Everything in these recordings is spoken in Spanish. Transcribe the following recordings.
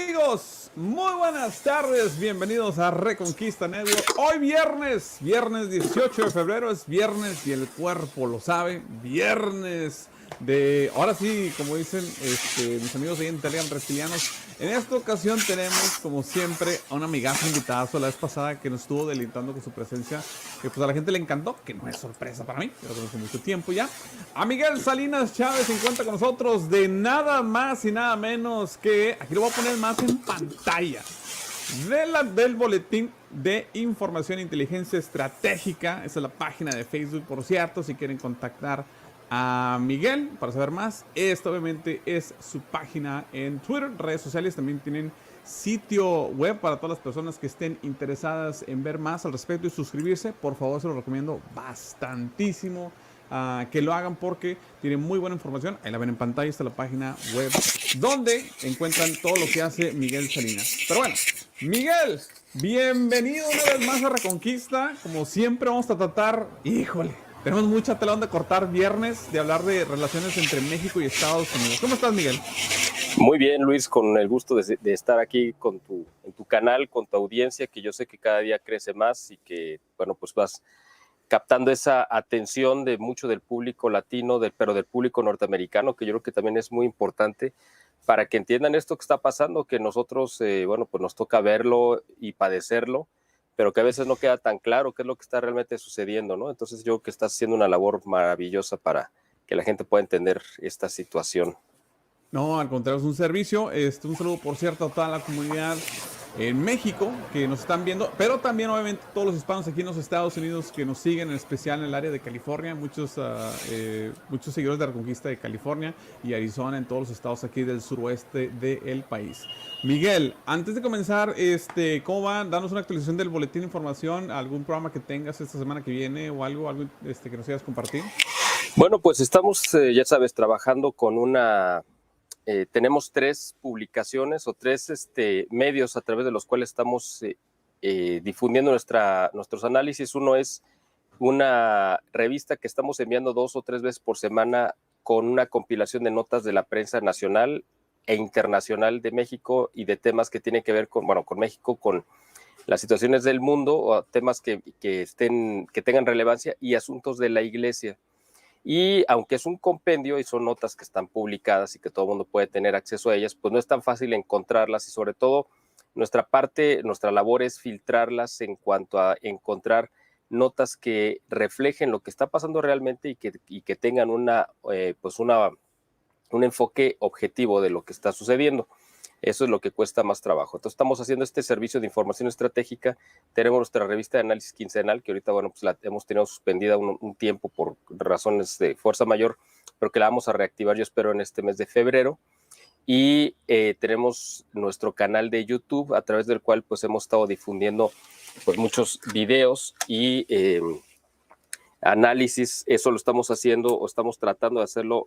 Amigos, muy buenas tardes, bienvenidos a Reconquista Network. Hoy viernes 18 de febrero, es viernes y el cuerpo lo sabe, viernes ahora sí, como dicen mis amigos ahí en Telegram reptilianos. En esta ocasión tenemos, como siempre, a una amigaza invitada la vez pasada que nos estuvo deleitando con su presencia, que pues a la gente le encantó, que no es sorpresa para mí, pero hace mucho tiempo ya. A Miguel Salinas Chávez se encuentra con nosotros de nada más y nada menos que, aquí lo voy a poner más en pantalla, del Boletín de Información e Inteligencia Estratégica. Esa es la página de Facebook, por cierto, si quieren contactar a Miguel para saber más. Esta obviamente es su página en Twitter, redes sociales. También tienen sitio web para todas las personas que estén interesadas en ver más al respecto y suscribirse. Por favor, se lo recomiendo bastantísimo que lo hagan porque tienen muy buena información. Ahí la ven en pantalla, está la página web donde encuentran todo lo que hace Miguel Salinas. Pero bueno, Miguel, bienvenido una vez más a Reconquista. Como siempre vamos a tratar, híjole, tenemos mucha tela donde cortar viernes de hablar de relaciones entre México y Estados Unidos. ¿Cómo estás, Miguel? Muy bien, Luis, con el gusto de estar aquí en tu canal, con tu audiencia, que yo sé que cada día crece más y que, bueno, pues vas captando esa atención de mucho del público latino, pero del público norteamericano, que yo creo que también es muy importante para que entiendan esto que está pasando, que nosotros, bueno, pues nos toca verlo y padecerlo, pero que a veces no queda tan claro qué es lo que está realmente sucediendo, ¿no? Entonces yo creo que estás haciendo una labor maravillosa para que la gente pueda entender esta situación. No, al contrario, es un servicio. Un saludo, por cierto, a toda la comunidad en México que nos están viendo, pero también obviamente todos los hispanos aquí en los Estados Unidos que nos siguen, en especial en el área de California, muchos seguidores de Reconquista de California y Arizona, en todos los estados aquí del suroeste del país. Miguel, antes de comenzar, ¿cómo va? Danos una actualización del boletín de información, algún programa que tengas esta semana que viene o algo que nos quieras compartir. Bueno, pues estamos, ya sabes, trabajando con tenemos 3 publicaciones o 3 medios a través de los cuales estamos difundiendo nuestros análisis. Uno es una revista que estamos enviando 2 o 3 veces por semana con una compilación de notas de la prensa nacional e internacional de México y de temas que tienen que ver con México, con las situaciones del mundo o temas que tengan relevancia y asuntos de la iglesia. Y aunque es un compendio y son notas que están publicadas y que todo el mundo puede tener acceso a ellas, pues no es tan fácil encontrarlas y sobre todo nuestra labor es filtrarlas en cuanto a encontrar notas que reflejen lo que está pasando realmente y que tengan un enfoque objetivo de lo que está sucediendo. Eso es lo que cuesta más trabajo. Entonces estamos haciendo este servicio de información estratégica. Tenemos nuestra revista de análisis quincenal, que ahorita, bueno, pues la hemos tenido suspendida un tiempo por razones de fuerza mayor, pero que la vamos a reactivar, yo espero, en este mes de febrero. Y tenemos nuestro canal de YouTube, a través del cual pues hemos estado difundiendo pues muchos videos y análisis. Eso lo estamos haciendo o estamos tratando de hacerlo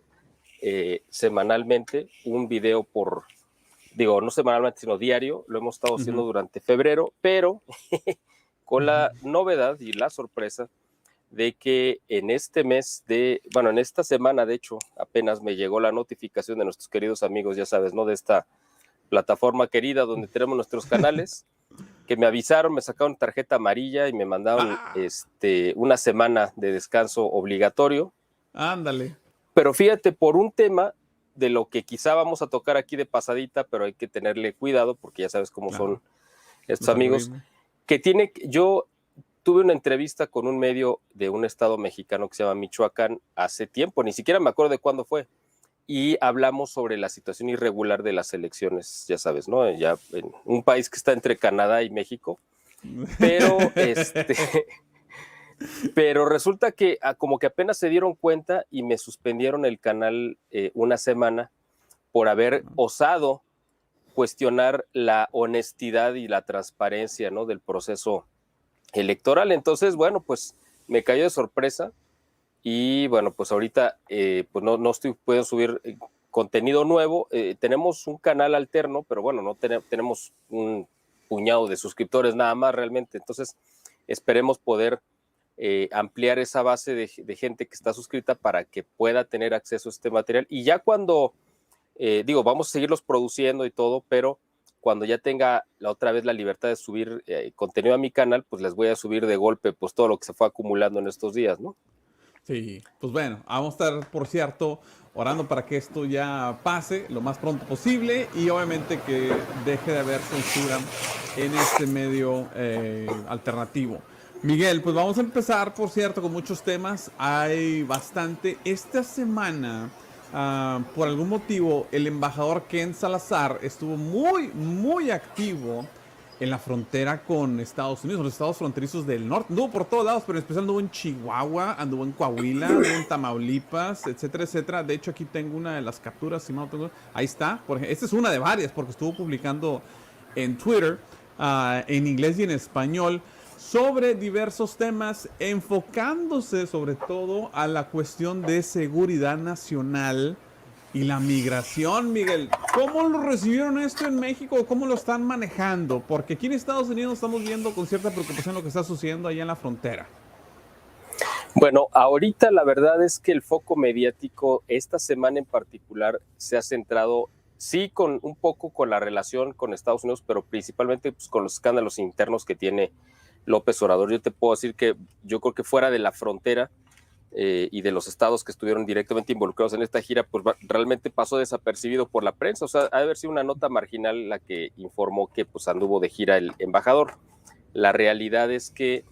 semanalmente, un video no semanalmente, sino diario. Lo hemos estado haciendo durante febrero, pero con la novedad y la sorpresa de que en en esta semana, de hecho, apenas me llegó la notificación de nuestros queridos amigos, ya sabes, ¿no? De esta plataforma querida donde tenemos nuestros canales, que me avisaron, me sacaron tarjeta amarilla y me mandaron una semana de descanso obligatorio. Ándale. Pero fíjate, por un tema de lo que quizá vamos a tocar aquí de pasadita, pero hay que tenerle cuidado porque ya sabes cómo son estos amigos, yo tuve una entrevista con un medio de un estado mexicano que se llama Michoacán hace tiempo, ni siquiera me acuerdo de cuándo fue, y hablamos sobre la situación irregular de las elecciones, ya sabes, ¿no? Ya en un país que está entre Canadá y México, pero pero resulta que como que apenas se dieron cuenta y me suspendieron el canal una semana por haber osado cuestionar la honestidad y la transparencia, ¿no? Del proceso electoral. Entonces, bueno, pues me cayó de sorpresa y bueno, pues ahorita pues no estoy puedo subir contenido nuevo. Tenemos un canal alterno, pero bueno, no tenemos un puñado de suscriptores nada más realmente. Entonces, esperemos poder ampliar esa base de gente que está suscrita para que pueda tener acceso a este material. Y ya cuando, vamos a seguirlos produciendo y todo, pero cuando ya tenga otra vez la libertad de subir contenido a mi canal, pues les voy a subir de golpe pues todo lo que se fue acumulando en estos días, ¿no? Sí, pues bueno, vamos a estar, por cierto, orando para que esto ya pase lo más pronto posible y obviamente que deje de haber censura en este medio alternativo. Miguel, pues vamos a empezar, por cierto, con muchos temas. Hay bastante. Esta semana, por algún motivo, el embajador Ken Salazar estuvo muy activo en la frontera con Estados Unidos, los estados fronterizos del norte. Anduvo por todos lados, pero en especial anduvo en Chihuahua, anduvo en Coahuila, anduvo en Tamaulipas, etcétera, etcétera. De hecho, aquí tengo una de las capturas, si no tengo. Ahí está. Por ejemplo, esta es una de varias, porque estuvo publicando en Twitter, en inglés y en español, sobre diversos temas, enfocándose sobre todo a la cuestión de seguridad nacional y la migración. Miguel, ¿cómo lo recibieron esto en México? ¿Cómo lo están manejando? Porque aquí en Estados Unidos estamos viendo con cierta preocupación lo que está sucediendo allá en la frontera. Bueno, ahorita la verdad es que el foco mediático esta semana en particular se ha centrado, sí, con un poco con la relación con Estados Unidos, pero principalmente pues, con los escándalos internos que tiene López Obrador. Yo te puedo decir que yo creo que fuera de la frontera y de los estados que estuvieron directamente involucrados en esta gira, pues realmente pasó desapercibido por la prensa. O sea, ha de haber sido una nota marginal la que informó que pues anduvo de gira el embajador. La realidad es que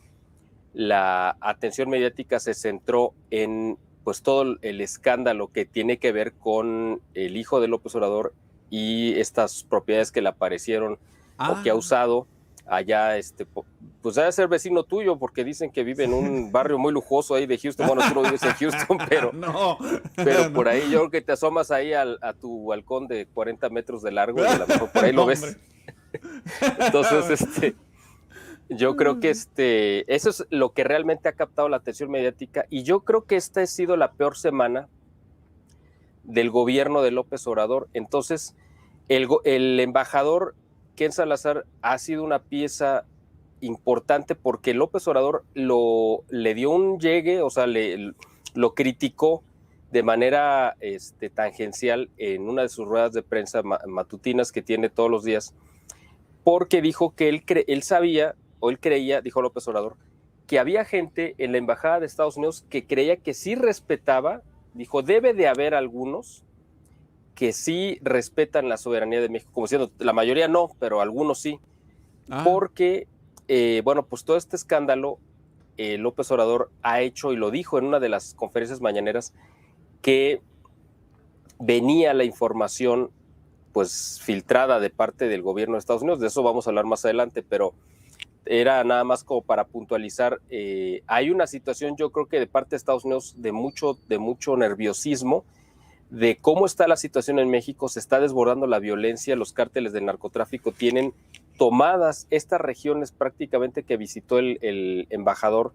la atención mediática se centró en pues todo el escándalo que tiene que ver con el hijo de López Obrador y estas propiedades que le aparecieron o que ha usado allá, pues debe ser vecino tuyo, porque dicen que vive en un barrio muy lujoso ahí de Houston. Bueno, tú no vives en Houston, pero, pero por ahí yo creo que te asomas ahí a tu balcón de 40 metros de largo y a lo mejor por ahí lo ves. Entonces, yo creo que eso es lo que realmente ha captado la atención mediática, y yo creo que esta ha sido la peor semana del gobierno de López Obrador. Entonces, el embajador Ken Salazar ha sido una pieza importante porque López Obrador le dio un llegue, o sea, lo criticó de manera tangencial en una de sus ruedas de prensa matutinas que tiene todos los días, porque dijo que él sabía, o él creía, dijo López Obrador, que había gente en la embajada de Estados Unidos que creía que sí respetaba, dijo, debe de haber algunos que sí respetan la soberanía de México, como diciendo, la mayoría no, pero algunos sí, porque, bueno, pues todo este escándalo, López Obrador ha hecho, y lo dijo en una de las conferencias mañaneras, que venía la información pues filtrada de parte del gobierno de Estados Unidos. De eso vamos a hablar más adelante, pero era nada más como para puntualizar. Hay una situación, yo creo que de parte de Estados Unidos de mucho nerviosismo de cómo está la situación en México. Se está desbordando la violencia, los cárteles del narcotráfico tienen tomadas estas regiones prácticamente que visitó el embajador,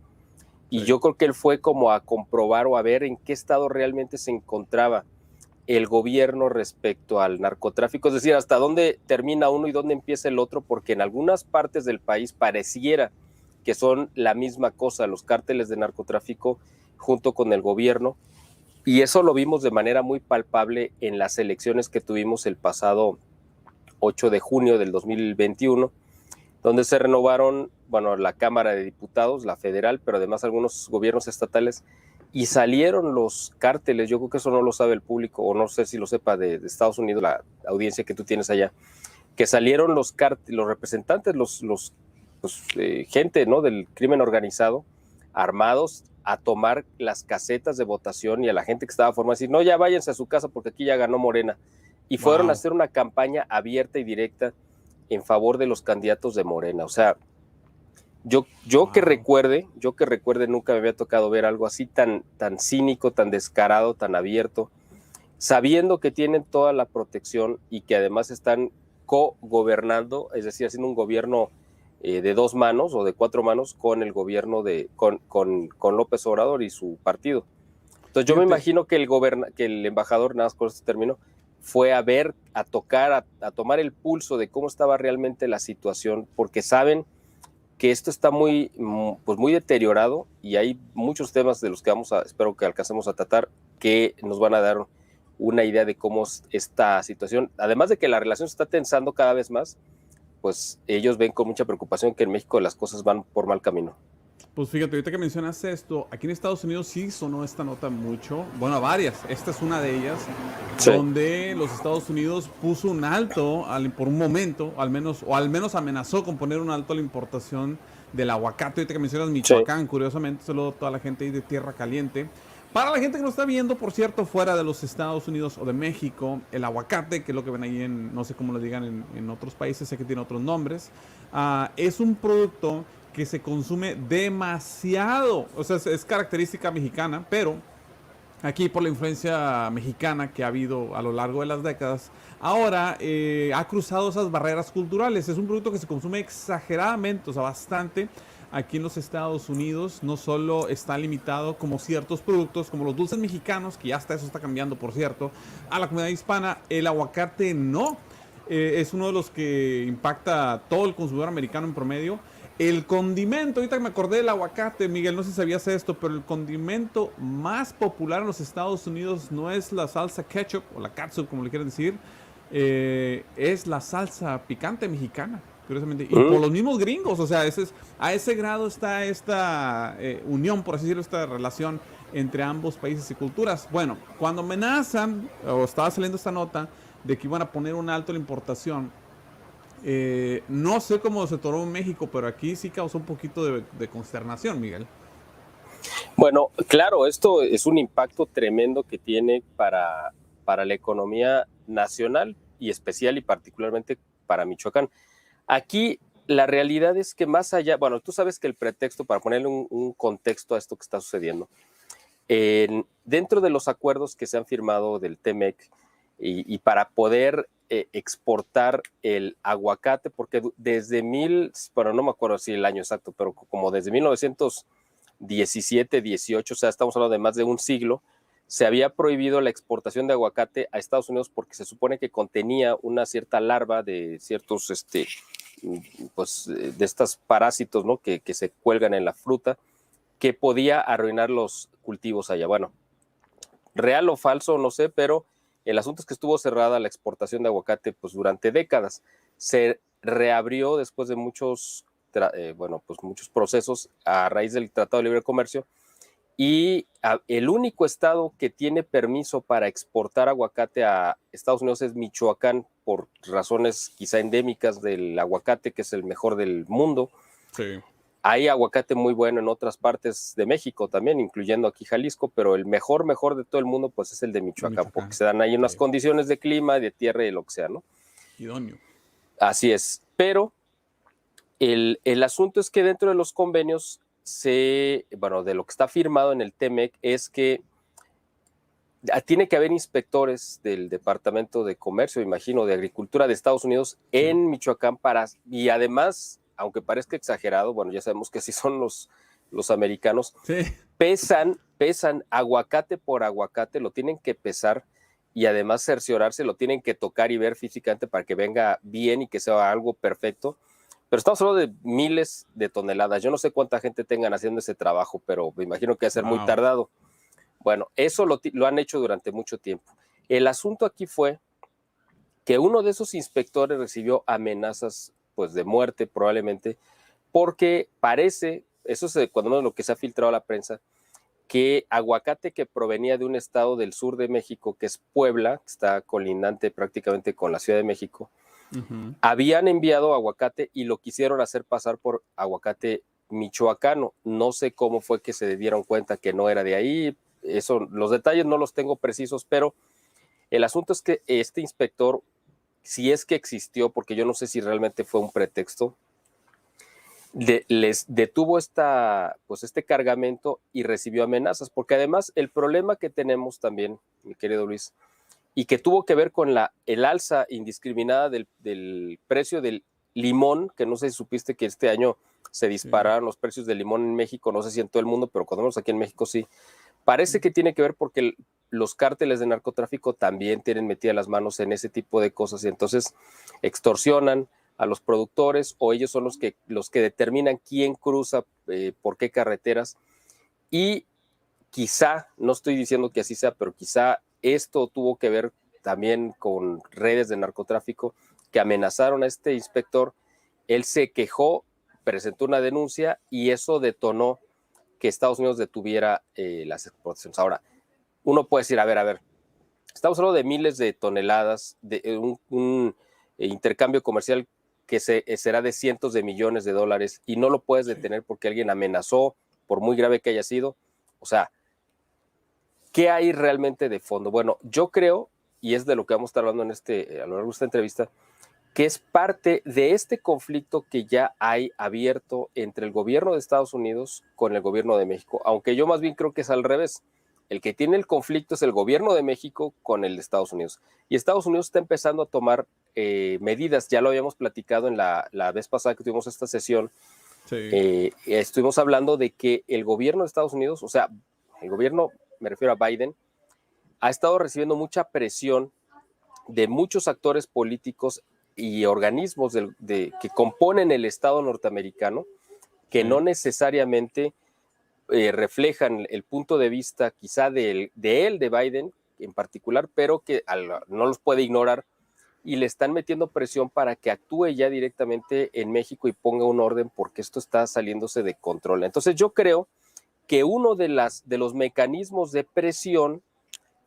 y yo creo que él fue como a comprobar o a ver en qué estado realmente se encontraba el gobierno respecto al narcotráfico, es decir, hasta dónde termina uno y dónde empieza el otro, porque en algunas partes del país pareciera que son la misma cosa, los cárteles de narcotráfico junto con el gobierno, y eso lo vimos de manera muy palpable en las elecciones que tuvimos el pasado 8 de junio del 2021, donde se renovaron, bueno, la Cámara de Diputados, la federal, pero además algunos gobiernos estatales, y salieron los cárteles. Yo creo que eso no lo sabe el público, o no sé si lo sepa de Estados Unidos, la audiencia que tú tienes allá, que salieron los representantes, gente, ¿no?, del crimen organizado, armados, a tomar las casetas de votación, y a la gente que estaba formada, decir, no, ya váyanse a su casa porque aquí ya ganó Morena, y fueron a hacer una campaña abierta y directa en favor de los candidatos de Morena. O sea, yo que recuerde, nunca me había tocado ver algo así tan cínico, tan descarado, tan abierto, sabiendo que tienen toda la protección y que además están co-gobernando, es decir, haciendo un gobierno de 2 manos o de 4 manos con el gobierno con López Obrador y su partido. Entonces yo me imagino que el embajador, nada más con este término, fue a ver, a tocar, a tomar el pulso de cómo estaba realmente la situación, porque saben que esto está muy deteriorado, y hay muchos temas de los que espero que alcancemos a tratar, que nos van a dar una idea de cómo es esta situación. Además de que la relación se está tensando cada vez más, pues ellos ven con mucha preocupación que en México las cosas van por mal camino. Pues fíjate, ahorita que mencionas esto, aquí en Estados Unidos sí sonó esta nota mucho, bueno, varias, esta es una de ellas, Sí. donde los Estados Unidos puso un alto por un momento, al menos amenazó con poner un alto a la importación del aguacate. Ahorita que mencionas Michoacán, curiosamente, saludo a toda la gente ahí de Tierra Caliente. Para la gente que nos está viendo, por cierto, fuera de los Estados Unidos o de México, el aguacate, que es lo que ven ahí no sé cómo lo digan en otros países, sé que tiene otros nombres, es un producto que se consume demasiado, o sea, es característica mexicana, pero aquí por la influencia mexicana que ha habido a lo largo de las décadas, ahora ha cruzado esas barreras culturales. Es un producto que se consume exageradamente, o sea, bastante aquí en los Estados Unidos. No solo está limitado como ciertos productos, como los dulces mexicanos, que ya hasta eso está cambiando, por cierto, a la comunidad hispana. El aguacate no. Es uno de los que impacta a todo el consumidor americano en promedio. El condimento, ahorita que me acordé del aguacate, Miguel, no sé si sabías esto, pero el condimento más popular en los Estados Unidos no es la salsa ketchup o la catsup, como le quieren decir, es la salsa picante mexicana, curiosamente. Y por los mismos gringos, o sea, a ese grado está esta unión, por así decirlo, esta relación entre ambos países y culturas. Bueno, cuando amenazan, o estaba saliendo esta nota, de que iban a poner un alto a la importación, no sé cómo se tornó en México, pero aquí sí causó un poquito de consternación, Miguel. Bueno, claro, esto es un impacto tremendo que tiene para la economía nacional y especial y particularmente para Michoacán. Aquí la realidad es que más allá, bueno, tú sabes que el pretexto, para ponerle un contexto a esto que está sucediendo, dentro de los acuerdos que se han firmado del TEMEC y para poder exportar el aguacate, porque desde bueno, no me acuerdo si el año exacto, pero como desde 1917, 18, o sea, estamos hablando de más de un siglo, se había prohibido la exportación de aguacate a Estados Unidos porque se supone que contenía una cierta larva de ciertos, pues, de estos parásitos, ¿no? Que se cuelgan en la fruta, que podía arruinar los cultivos allá. Bueno, real o falso, no sé, pero el asunto es que estuvo cerrada la exportación de aguacate pues durante décadas. Se reabrió después de muchos procesos a raíz del Tratado de Libre Comercio y el único estado que tiene permiso para exportar aguacate a Estados Unidos es Michoacán, por razones quizá endémicas del aguacate, que es el mejor del mundo. Sí. Hay aguacate muy bueno en otras partes de México también, incluyendo aquí Jalisco, pero el mejor de todo el mundo pues es el de Michoacán, porque se dan ahí unas condiciones de clima, de tierra y de lo que sea, ¿no? Idóneo. Así es, pero el asunto es que dentro de los convenios, de lo que está firmado en el TEMEC es que tiene que haber inspectores del Departamento de Comercio, imagino, de Agricultura de Estados Unidos en Michoacán y además, aunque parezca exagerado, bueno, ya sabemos que sí son los americanos, pesan aguacate por aguacate, lo tienen que pesar y además cerciorarse, lo tienen que tocar y ver físicamente para que venga bien y que sea algo perfecto. Pero estamos hablando de miles de toneladas. Yo no sé cuánta gente tengan haciendo ese trabajo, pero me imagino que va a ser muy tardado. Bueno, eso lo han hecho durante mucho tiempo. El asunto aquí fue que uno de esos inspectores recibió amenazas pues, de muerte probablemente, porque parece, eso es cuando menos lo que se ha filtrado a la prensa, que aguacate que provenía de un estado del sur de México, que es Puebla, que está colindante prácticamente con la Ciudad de México, habían enviado aguacate y lo quisieron hacer pasar por aguacate michoacano. No sé cómo fue que se dieron cuenta que no era de ahí. Eso, los detalles no los tengo precisos, pero el asunto es que este inspector, si es que existió, porque yo no sé si realmente fue un pretexto, les detuvo este cargamento y recibió amenazas, porque además el problema que tenemos también, mi querido Luis, y que tuvo que ver con el alza indiscriminada del precio del limón, que no sé si supiste que este año se dispararon los precios del limón en México, no sé si en todo el mundo, pero cuando menos aquí en México sí. Parece que tiene que ver porque los cárteles de narcotráfico también tienen metidas las manos en ese tipo de cosas y entonces extorsionan a los productores o ellos son los que determinan quién cruza por qué carreteras y quizá, no estoy diciendo que así sea, pero quizá esto tuvo que ver también con redes de narcotráfico que amenazaron a este inspector. Él se quejó, presentó una denuncia y eso detonó que Estados Unidos detuviera las exportaciones. Ahora, uno puede decir, a ver, estamos hablando de miles de toneladas, de un intercambio comercial que será de cientos de millones de dólares y no lo puedes detener porque alguien amenazó, por muy grave que haya sido. O sea, ¿qué hay realmente de fondo? Bueno, yo creo, y es de lo que vamos a estar hablando a lo largo de esta entrevista, que es parte de este conflicto que ya hay abierto entre el gobierno de Estados Unidos con el gobierno de México, aunque yo más bien creo que es al revés. El que tiene el conflicto es el gobierno de México con el de Estados Unidos. Y Estados Unidos está empezando a tomar medidas, ya lo habíamos platicado en la vez pasada que tuvimos esta sesión. Sí. Estuvimos hablando de que el gobierno de Estados Unidos, o sea, el gobierno, me refiero a Biden, ha estado recibiendo mucha presión de muchos actores políticos y organismos que componen el Estado norteamericano, que no necesariamente reflejan el punto de vista quizá de Biden en particular, pero que no los puede ignorar y le están metiendo presión para que actúe ya directamente en México y ponga un orden porque esto está saliéndose de control. Entonces yo creo que uno de los mecanismos de presión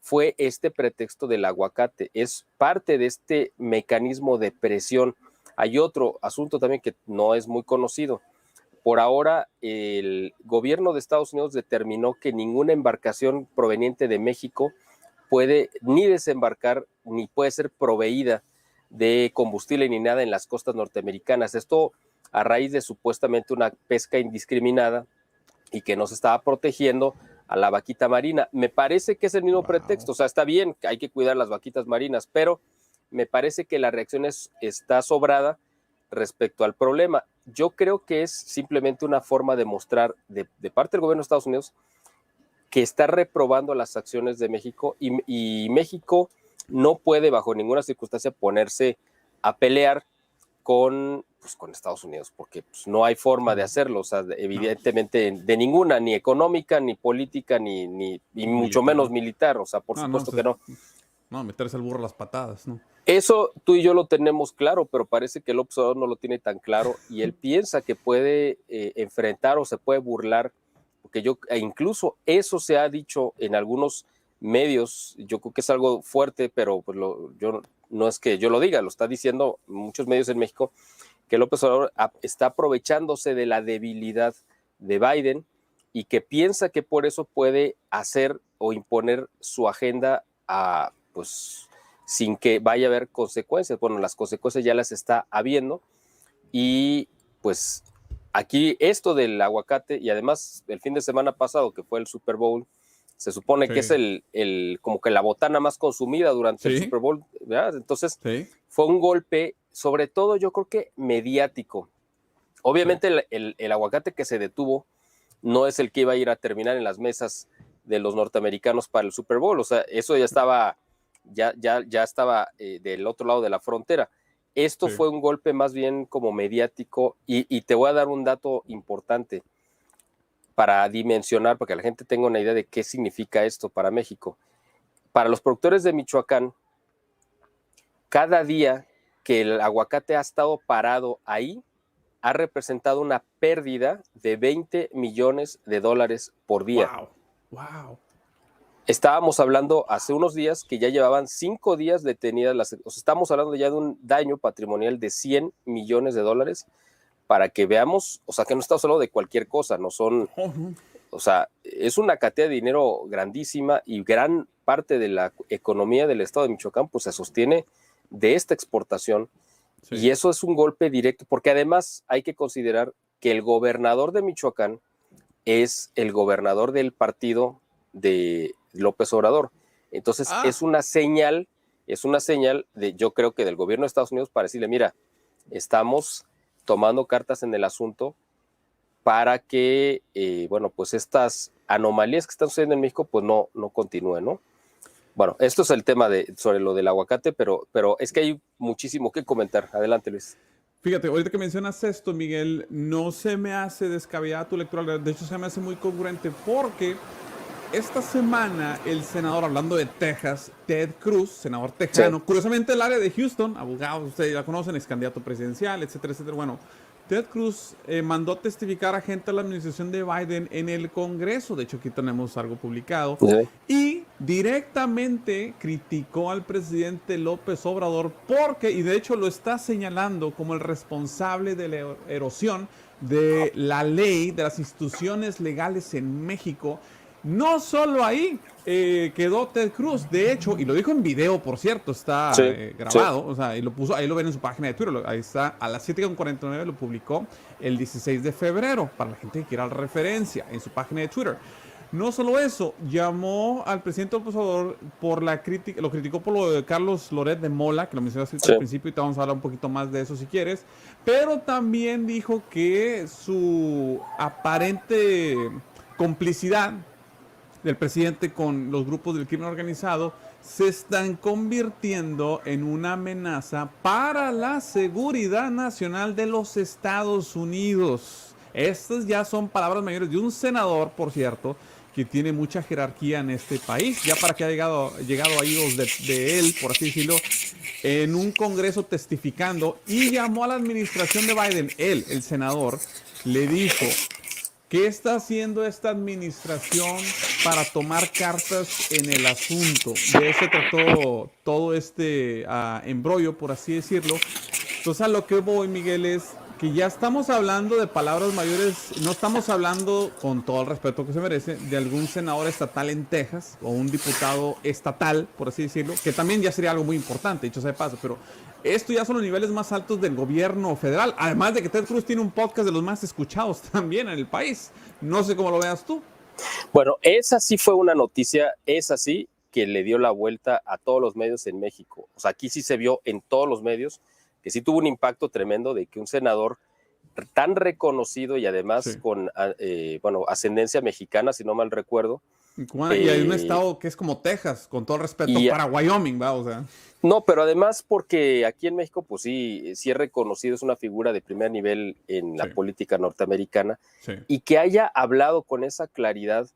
fue este pretexto del aguacate. Es parte de este mecanismo de presión. Hay otro asunto también que no es muy conocido. Por ahora, el gobierno de Estados Unidos determinó que ninguna embarcación proveniente de México puede ni desembarcar ni puede ser proveída de combustible ni nada en las costas norteamericanas. Esto a raíz de supuestamente una pesca indiscriminada y que no se estaba protegiendo a la vaquita marina. Me parece que es el mismo pretexto, o sea, está bien, hay que cuidar las vaquitas marinas, pero me parece que la reacción está sobrada respecto al problema. Yo creo que es simplemente una forma de mostrar de parte del gobierno de Estados Unidos que está reprobando las acciones de México y México no puede bajo ninguna circunstancia ponerse a pelear con Estados Unidos, porque no hay forma de hacerlo, o sea, evidentemente de ninguna, ni económica, ni política, ni mucho menos militar, o sea, por supuesto que no. No, meterse al burro a las patadas, ¿no? Eso tú y yo lo tenemos claro, pero parece que López Obrador no lo tiene tan claro y él piensa que puede enfrentar o se puede burlar, porque incluso eso se ha dicho en algunos medios, yo creo que es algo fuerte, pero pues no es que yo lo diga, lo está diciendo muchos medios en México, que López Obrador está aprovechándose de la debilidad de Biden y que piensa que por eso puede hacer o imponer su agenda sin que vaya a haber consecuencias. Bueno, las consecuencias ya las está habiendo y pues aquí esto del aguacate y además el fin de semana pasado que fue el Super Bowl, se supone que es como que la botana más consumida durante el Super Bowl, ¿verdad? Entonces fue un golpe, sobre todo yo creo que mediático. Obviamente el aguacate que se detuvo no es el que iba a ir a terminar en las mesas de los norteamericanos para el Super Bowl, o sea, eso ya estaba del otro lado de la frontera. Esto fue un golpe más bien como mediático y te voy a dar un dato importante para dimensionar, para que la gente tenga una idea de qué significa esto para México. Para los productores de Michoacán, cada día que el aguacate ha estado parado ahí, ha representado una pérdida de $20 millones por día. Wow. Estábamos hablando hace unos días que ya llevaban 5 días detenidas o sea, estamos hablando ya de un daño patrimonial de $100 millones para que veamos, o sea, que no estamos hablando de cualquier cosa, no son, o sea, es una cantidad de dinero grandísima y gran parte de la economía del estado de Michoacán pues se sostiene de esta exportación y eso es un golpe directo, porque además hay que considerar que el gobernador de Michoacán es el gobernador del partido de López Obrador. Entonces es una señal yo creo que del gobierno de Estados Unidos para decirle, mira, estamos tomando cartas en el asunto para que, pues estas anomalías que están sucediendo en México, pues no continúen, ¿no? Bueno, esto es el tema sobre lo del aguacate, pero es que hay muchísimo que comentar. Adelante, Luis. Fíjate, ahorita que mencionas esto, Miguel, no se me hace descabellada tu lectura, de hecho se me hace muy congruente porque esta semana el senador, hablando de Texas, Ted Cruz, senador tejano, sí, curiosamente del área de Houston, abogado, ustedes ya conocen, ex candidato presidencial, etcétera, etcétera. Bueno, Ted Cruz mandó testificar a gente de la administración de Biden en el Congreso. De hecho, aquí tenemos algo publicado. Sí. Y directamente criticó al presidente López Obrador porque, y de hecho lo está señalando como el responsable de la erosión de la ley, de las instituciones legales en México. No solo ahí quedó Ted Cruz, de hecho, y lo dijo en video, por cierto, está grabado, sí, o sea, y lo puso, ahí lo ven en su página de Twitter, ahí está, a las 7:49 lo publicó el 16 de febrero, para la gente que quiera la referencia, en su página de Twitter. No solo eso, llamó al presidente López Obrador por la crítica, lo criticó por lo de Carlos Loret de Mola, que lo mencionaste al principio, y te vamos a hablar un poquito más de eso si quieres, pero también dijo que su aparente complicidad del presidente con los grupos del crimen organizado se están convirtiendo en una amenaza para la seguridad nacional de los Estados Unidos. Estas ya son palabras mayores de un senador, por cierto, que tiene mucha jerarquía en este país, ya para que haya llegado a oídos de él, por así decirlo, en un congreso testificando, y llamó a la administración de Biden, él, el senador, le dijo: ¿qué está haciendo esta administración para tomar cartas en el asunto? De eso trató todo este embrollo, por así decirlo. Entonces, a lo que voy, Miguel, es que ya estamos hablando de palabras mayores. No estamos hablando, con todo el respeto que se merece, de algún senador estatal en Texas o un diputado estatal, por así decirlo, que también ya sería algo muy importante, dicho sea de paso, pero esto ya son los niveles más altos del gobierno federal. Además de que Ted Cruz tiene un podcast de los más escuchados también en el país. No sé cómo lo veas tú. Bueno, esa sí fue una noticia, esa sí, que le dio la vuelta a todos los medios en México. O sea, aquí sí se vio en todos los medios que sí tuvo un impacto tremendo de que un senador tan reconocido y además sí, con ascendencia mexicana, si no mal recuerdo. Y hay un estado que es como Texas, con todo el respeto, para Wyoming, ¿va? O sea. No, pero además porque aquí en México, pues sí es reconocido, es una figura de primer nivel en la política norteamericana, y que haya hablado con esa claridad,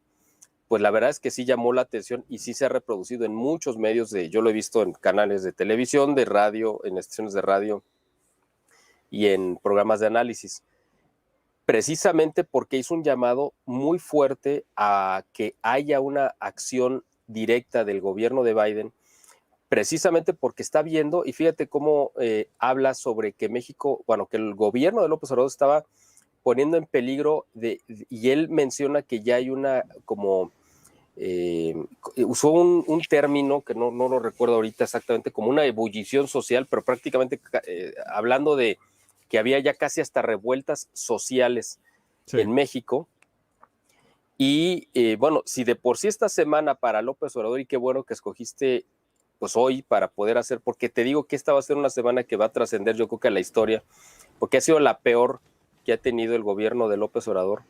pues la verdad es que sí llamó la atención y sí se ha reproducido en muchos medios, yo lo he visto en canales de televisión, de radio, en estaciones de radio y en programas de análisis, precisamente porque hizo un llamado muy fuerte a que haya una acción directa del gobierno de Biden, precisamente porque está viendo, y fíjate cómo habla sobre que México, que el gobierno de López Obrador estaba poniendo en peligro, y él menciona que ya hay una como... usó un término que no lo recuerdo ahorita exactamente, como una ebullición social, pero prácticamente hablando de que había ya casi hasta revueltas sociales en México. Y si de por sí esta semana para López Obrador, y qué bueno que escogiste pues hoy para poder hacer, porque te digo que esta va a ser una semana que va a trascender, yo creo que a la historia, porque ha sido la peor que ha tenido el gobierno de López Obrador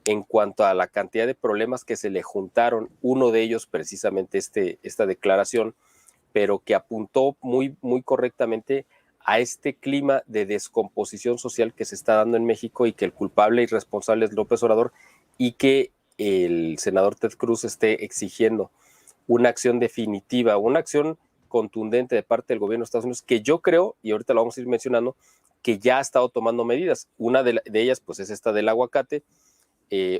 en cuanto a la cantidad de problemas que se le juntaron, uno de ellos precisamente esta declaración, pero que apuntó muy, muy correctamente a este clima de descomposición social que se está dando en México, y que el culpable y responsable es López Obrador, y que el senador Ted Cruz esté exigiendo una acción definitiva, una acción contundente de parte del gobierno de Estados Unidos, que yo creo, y ahorita lo vamos a ir mencionando, que ya ha estado tomando medidas. Una de ellas pues es esta del aguacate,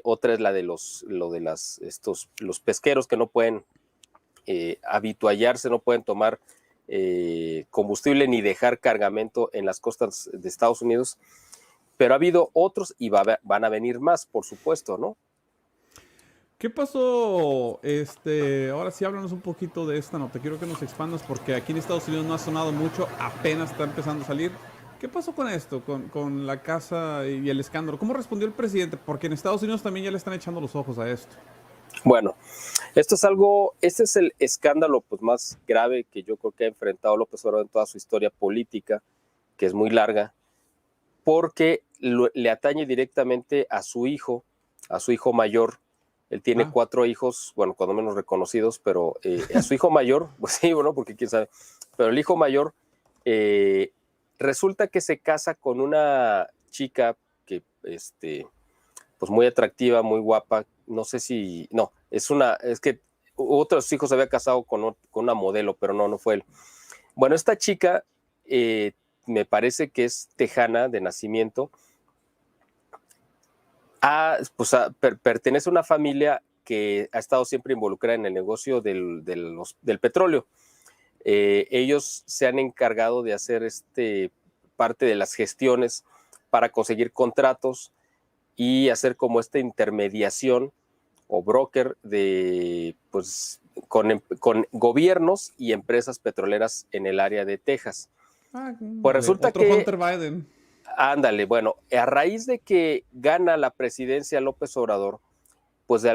otra es la de los pesqueros que no pueden habituallarse, no pueden tomar combustible ni dejar cargamento en las costas de Estados Unidos, pero ha habido otros y van a venir más, por supuesto, ¿no? ¿Qué pasó? Ahora sí, háblanos un poquito de esta nota. Quiero que nos expandas porque aquí en Estados Unidos no ha sonado mucho, apenas está empezando a salir. ¿Qué pasó con esto, con la casa y el escándalo? ¿Cómo respondió el presidente? Porque en Estados Unidos también ya le están echando los ojos a esto. Bueno, este es el escándalo pues más grave que yo creo que ha enfrentado López Obrador en toda su historia política, que es muy larga, porque le atañe directamente a su hijo mayor. Él tiene 4 hijos, cuando menos reconocidos, pero a su hijo mayor, pues sí, porque quién sabe, pero el hijo mayor resulta que se casa con una chica que, pues muy atractiva, muy guapa, no sé si, no, es que otros hijos se había casado con una modelo, pero no fue él. Bueno, esta chica me parece que es tejana de nacimiento. Pertenece a una familia que ha estado siempre involucrada en el negocio del petróleo. Ellos se han encargado de hacer parte de las gestiones para conseguir contratos y hacer como esta intermediación o broker con gobiernos y empresas petroleras en el área de Texas. Pues resulta otro que Hunter Biden. Ándale, bueno, a raíz de que gana la presidencia López Obrador, pues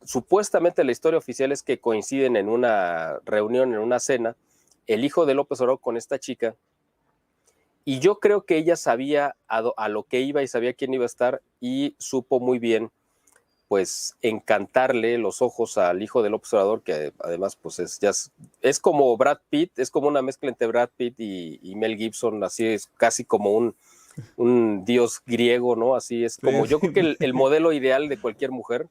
supuestamente la historia oficial es que coinciden en una reunión, en una cena, el hijo de López Obrador con esta chica, y yo creo que ella sabía a lo que iba y sabía quién iba a estar y supo muy bien, pues, encantarle los ojos al hijo de López Obrador, que además, pues, es como Brad Pitt, es como una mezcla entre Brad Pitt y Mel Gibson, así es casi como un dios griego, ¿no? Así es como, yo creo que el modelo ideal de cualquier mujer.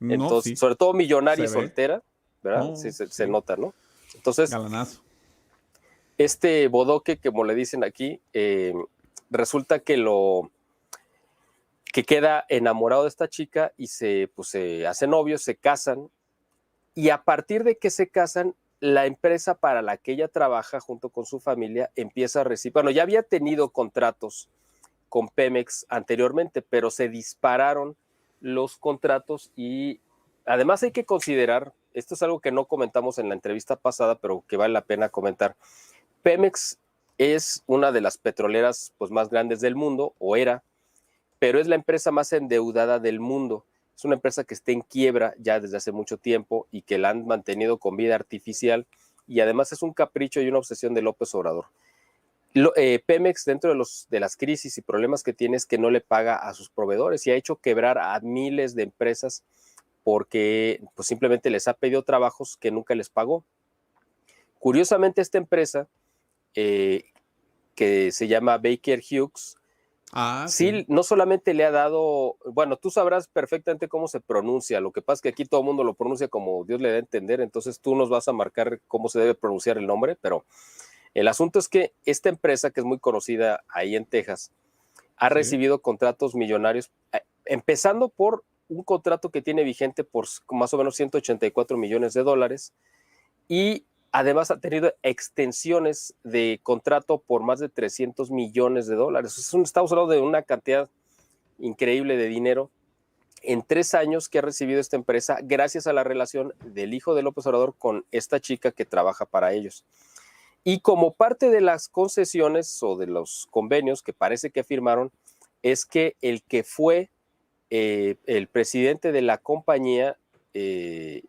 Entonces, sobre todo millonaria y soltera, ¿verdad? No, sí, se nota, ¿no? Entonces, galanazo. este bodoque, como le dicen aquí, resulta que queda enamorado de esta chica y se hacen novios, se casan, y a partir de que se casan, la empresa para la que ella trabaja junto con su familia empieza a recibir, bueno, ya había tenido contratos con Pemex anteriormente, pero se dispararon los contratos y además hay que considerar, esto es algo que no comentamos en la entrevista pasada, pero que vale la pena comentar. Pemex es una de las petroleras pues, más grandes del mundo, o era, pero es la empresa más endeudada del mundo. Es una empresa que está en quiebra ya desde hace mucho tiempo y que la han mantenido con vida artificial, y además es un capricho y una obsesión de López Obrador. Pemex, dentro de las crisis y problemas que tiene, es que no le paga a sus proveedores y ha hecho quebrar a miles de empresas porque pues, simplemente les ha pedido trabajos que nunca les pagó. Curiosamente, esta empresa, que se llama Baker Hughes, sí, no solamente le ha dado, bueno, tú sabrás perfectamente cómo se pronuncia, lo que pasa es que aquí todo el mundo lo pronuncia como Dios le da a entender, entonces tú nos vas a marcar cómo se debe pronunciar el nombre, pero el asunto es que esta empresa, que es muy conocida ahí en Texas, ha recibido contratos millonarios, empezando por un contrato que tiene vigente por más o menos $184 millones, y además ha tenido extensiones de contrato por más de $300 millones. Estamos hablando de una cantidad increíble de dinero en 3 años que ha recibido esta empresa gracias a la relación del hijo de López Obrador con esta chica que trabaja para ellos. Y como parte de las concesiones o de los convenios que parece que firmaron, es que el que fue el presidente de la compañía, de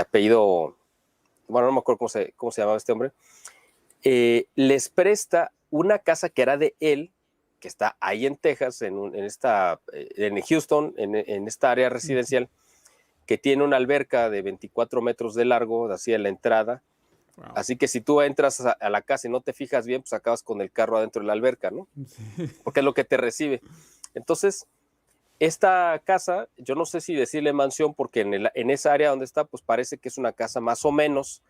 apellido, bueno, no me acuerdo cómo se llamaba este hombre, les presta una casa que era de él, que está ahí en Texas, en Houston, en esta área residencial, que tiene una alberca de 24 metros de largo, así en la entrada. Wow. Así que si tú entras a la casa y no te fijas bien, pues acabas con el carro adentro de la alberca, ¿no? Sí. Porque es lo que te recibe. Entonces, esta casa, yo no sé si decirle mansión, porque en esa área donde está, pues parece que es una casa más o menos,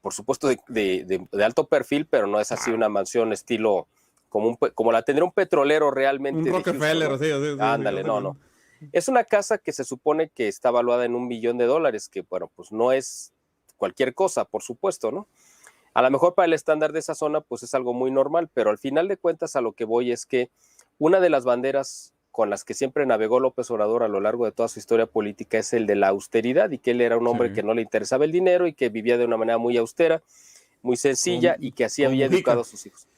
por supuesto de alto perfil, pero no es así una mansión estilo como la tendría un petrolero realmente. Un Rockefeller, Houston, ¿no? Sí. Ándale, no. Es una casa que se supone que está valuada en $1 millón, que bueno, pues no es cualquier cosa, por supuesto, ¿no? A lo mejor para el estándar de esa zona, pues es algo muy normal, pero al final de cuentas a lo que voy es que una de las banderas con las que siempre navegó López Obrador a lo largo de toda su historia política es el de la austeridad, y que él era un hombre que no le interesaba el dinero y que vivía de una manera muy austera, muy sencilla, y que así había educado a sus hijos.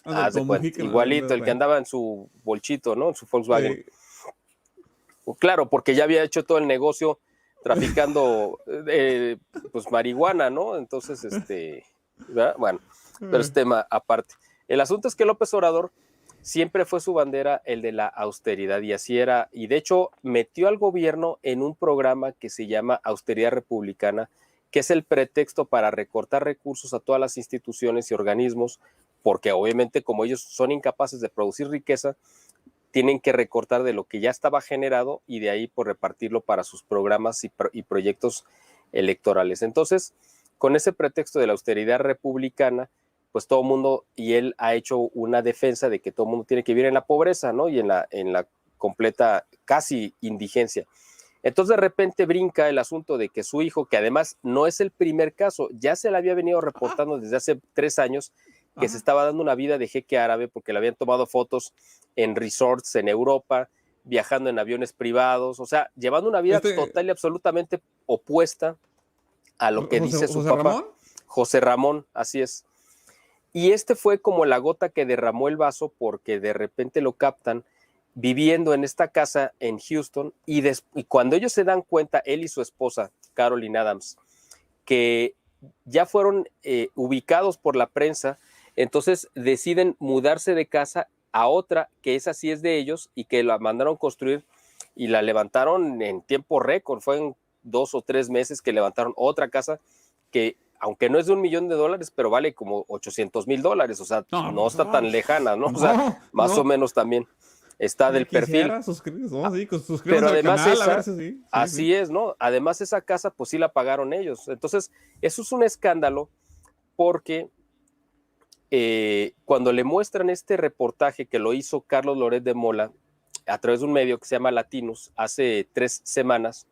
Haz de cuenta, igualito, el que andaba en su bolchito, ¿no? En su Volkswagen. Claro, porque ya había hecho todo el negocio traficando pues marihuana, ¿no? Entonces, ¿verdad? Bueno, pero es tema aparte. El asunto es que López Obrador siempre fue su bandera el de la austeridad, y así era, y de hecho metió al gobierno en un programa que se llama Austeridad Republicana, que es el pretexto para recortar recursos a todas las instituciones y organismos, porque obviamente como ellos son incapaces de producir riqueza, tienen que recortar de lo que ya estaba generado y de ahí por repartirlo para sus programas y proyectos electorales. Entonces, con ese pretexto de la austeridad republicana, pues todo el mundo, y él ha hecho una defensa de que todo el mundo tiene que vivir en la pobreza, ¿no? Y en la completa casi indigencia. Entonces de repente brinca el asunto de que su hijo, que además no es el primer caso, ya se le había venido reportando desde hace 3 años que se estaba dando una vida de jeque árabe porque le habían tomado fotos en resorts en Europa, viajando en aviones privados, o sea, llevando una vida total y absolutamente opuesta a lo que dice su papá. ¿Ramón? José Ramón, así es. Y este fue como la gota que derramó el vaso porque de repente lo captan viviendo en esta casa en Houston y cuando ellos se dan cuenta, él y su esposa, Caroline Adams, que ya fueron ubicados por la prensa, entonces deciden mudarse de casa a otra que esa sí es de ellos y que la mandaron construir y la levantaron en tiempo récord, fue en 2 o 3 meses que levantaron otra casa que aunque no es de $1 millón, pero vale como $800,000, o sea, no está tan lejana, ¿no? O sea, más o menos también está del perfil. Pero además canal, así es, ¿no? Además esa casa, pues sí la pagaron ellos. Entonces, eso es un escándalo porque cuando le muestran este reportaje que lo hizo Carlos Loret de Mola a través de un medio que se llama Latinus hace 3 semanas,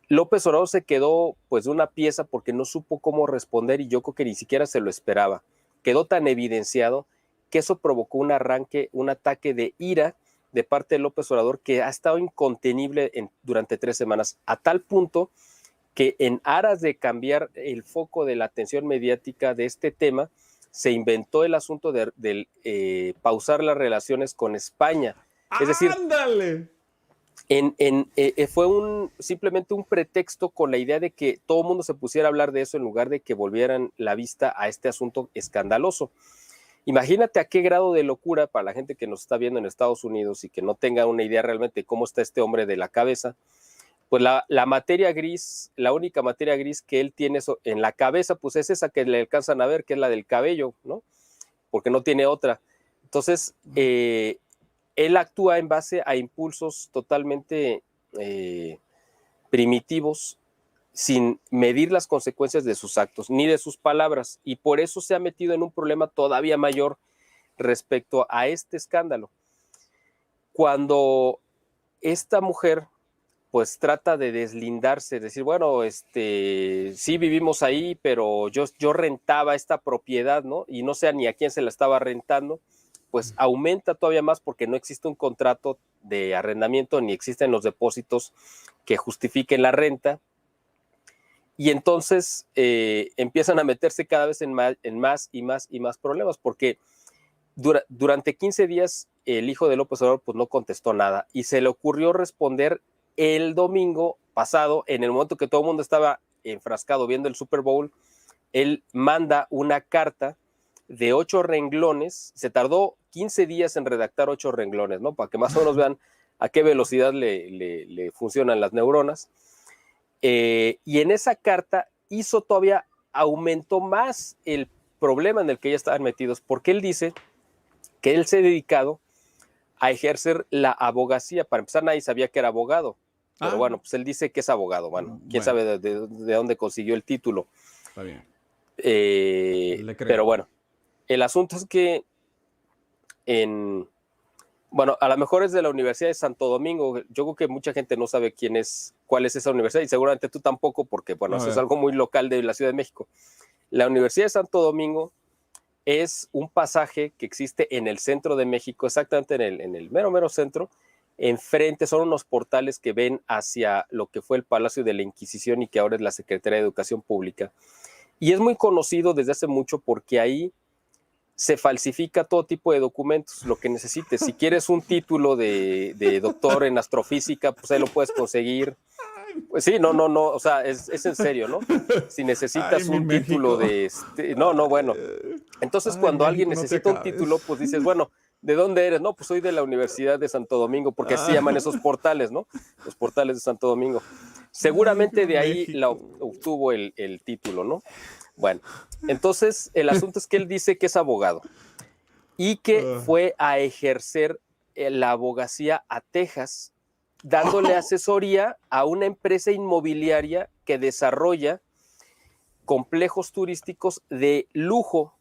López Obrador se quedó pues de una pieza porque no supo cómo responder y yo creo que ni siquiera se lo esperaba. Quedó tan evidenciado que eso provocó un ataque de ira de parte de López Obrador que ha estado incontenible durante 3 semanas, a tal punto que en aras de cambiar el foco de la atención mediática de este tema, se inventó el asunto de pausar las relaciones con España. Es decir, ¡ándale! Fue simplemente un pretexto con la idea de que todo el mundo se pusiera a hablar de eso en lugar de que volvieran la vista a este asunto escandaloso. Imagínate a qué grado de locura para la gente que nos está viendo en Estados Unidos y que no tenga una idea realmente de cómo está este hombre de la cabeza, pues la materia gris, la única materia gris que él tiene en la cabeza, pues es esa que le alcanzan a ver, que es la del cabello, ¿no? Porque no tiene otra. Entonces, él actúa en base a impulsos totalmente primitivos, sin medir las consecuencias de sus actos ni de sus palabras, y por eso se ha metido en un problema todavía mayor respecto a este escándalo. Cuando esta mujer pues trata de deslindarse, decir, bueno, sí vivimos ahí, pero yo rentaba esta propiedad, ¿no? Y no sé ni a quién se la estaba rentando, pues aumenta todavía más porque no existe un contrato de arrendamiento ni existen los depósitos que justifiquen la renta. Y entonces empiezan a meterse cada vez en más y más problemas, porque durante 15 días el hijo de López Obrador pues no contestó nada y se le ocurrió responder el domingo pasado, en el momento que todo el mundo estaba enfrascado viendo el Super Bowl. Él manda una carta de 8 renglones, se tardó 15 días en redactar 8 renglones, ¿no? Para que más o menos vean a qué velocidad le funcionan las neuronas. Y en esa carta aumentó más el problema en el que ya estaban metidos, porque él dice que él se ha dedicado a ejercer la abogacía. Para empezar, nadie sabía que era abogado, pero bueno, pues él dice que es abogado. Bueno, quién sabe de dónde consiguió el título. Está bien. Pero bueno, el asunto es que bueno, a lo mejor es de la Universidad de Santo Domingo. Yo creo que mucha gente no sabe cuál es esa universidad, y seguramente tú tampoco, porque bueno, eso es algo muy local de la Ciudad de México. La Universidad de Santo Domingo es un pasaje que existe en el centro de México, exactamente en el mero centro. Enfrente son unos portales que ven hacia lo que fue el Palacio de la Inquisición y que ahora es la Secretaría de Educación Pública. Y es muy conocido desde hace mucho porque ahí se falsifica todo tipo de documentos, lo que necesites. Si quieres un título de doctor en astrofísica, pues ahí lo puedes conseguir. Pues sí, no, o sea, es en serio, ¿no? Si necesitas un título de... bueno. Entonces, cuando alguien necesita un título, pues dices, bueno, ¿de dónde eres? No, pues soy de la Universidad de Santo Domingo, porque así se llaman esos portales, ¿no? Los portales de Santo Domingo. Seguramente de ahí obtuvo el título, ¿no? Bueno, entonces el asunto es que él dice que es abogado y que fue a ejercer la abogacía a Texas, dándole asesoría a una empresa inmobiliaria que desarrolla complejos turísticos de lujo.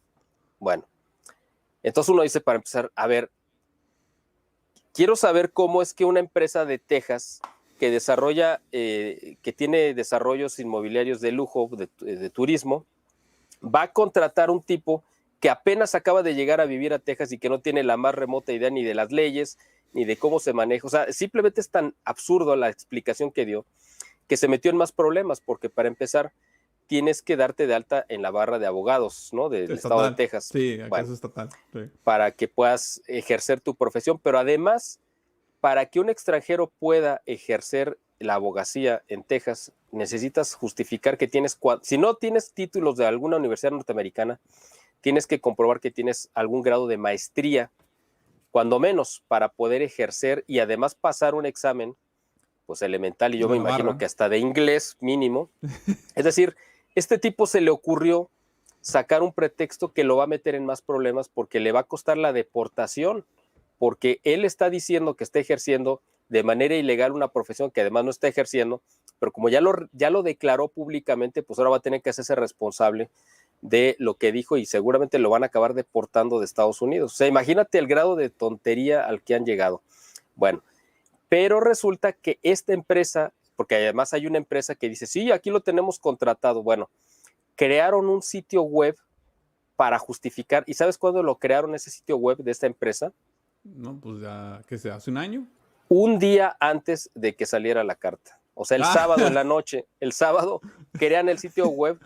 Bueno, entonces uno dice, para empezar, a ver, quiero saber cómo es que una empresa de Texas que desarrolla, que tiene desarrollos inmobiliarios de lujo, de turismo, va a contratar un tipo que apenas acaba de llegar a vivir a Texas y que no tiene la más remota idea ni de las leyes, ni de cómo se maneja. O sea, simplemente es tan absurdo la explicación que dio, que se metió en más problemas, porque para empezar, tienes que darte de alta en la barra de abogados, ¿no? Del estado de Texas. Sí, acá bueno, es estatal. Sí. Para que puedas ejercer tu profesión, pero además, para que un extranjero pueda ejercer la abogacía en Texas, necesitas justificar que tienes, si no tienes títulos de alguna universidad norteamericana, tienes que comprobar que tienes algún grado de maestría, cuando menos, para poder ejercer y además pasar un examen, pues elemental, y yo me imagino que hasta de inglés mínimo. Es decir, este tipo se le ocurrió sacar un pretexto que lo va a meter en más problemas porque le va a costar la deportación, porque él está diciendo que está ejerciendo de manera ilegal una profesión que además no está ejerciendo, pero como ya lo declaró públicamente, pues ahora va a tener que hacerse responsable de lo que dijo y seguramente lo van a acabar deportando de Estados Unidos. O sea, imagínate el grado de tontería al que han llegado. Bueno, pero resulta que esta empresa, porque además hay una empresa que dice, sí, aquí lo tenemos contratado. Bueno, crearon un sitio web para justificar. ¿Y sabes cuándo lo crearon ese sitio web de esta empresa? No, pues ya, ¿qué sé? ¿Hace un año? Un día antes de que saliera la carta. O sea, el sábado en la noche, el sábado crean el sitio web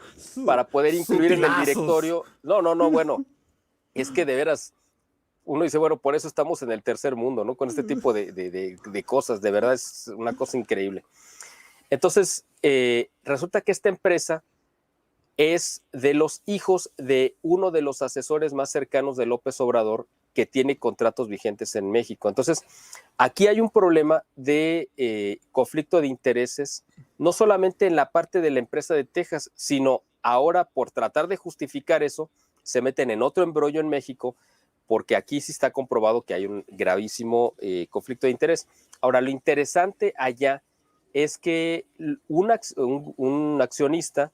para poder incluir en el directorio. No, bueno, es que de veras, uno dice, bueno, por eso estamos en el tercer mundo, ¿no? Con este tipo de cosas, de verdad es una cosa increíble. Entonces, resulta que esta empresa es de los hijos de uno de los asesores más cercanos de López Obrador, que tiene contratos vigentes en México. Entonces, aquí hay un problema de conflicto de intereses, no solamente en la parte de la empresa de Texas, sino ahora por tratar de justificar eso, se meten en otro embrollo en México, porque aquí sí está comprobado que hay un gravísimo conflicto de interés. Ahora, lo interesante allá es que un accionista,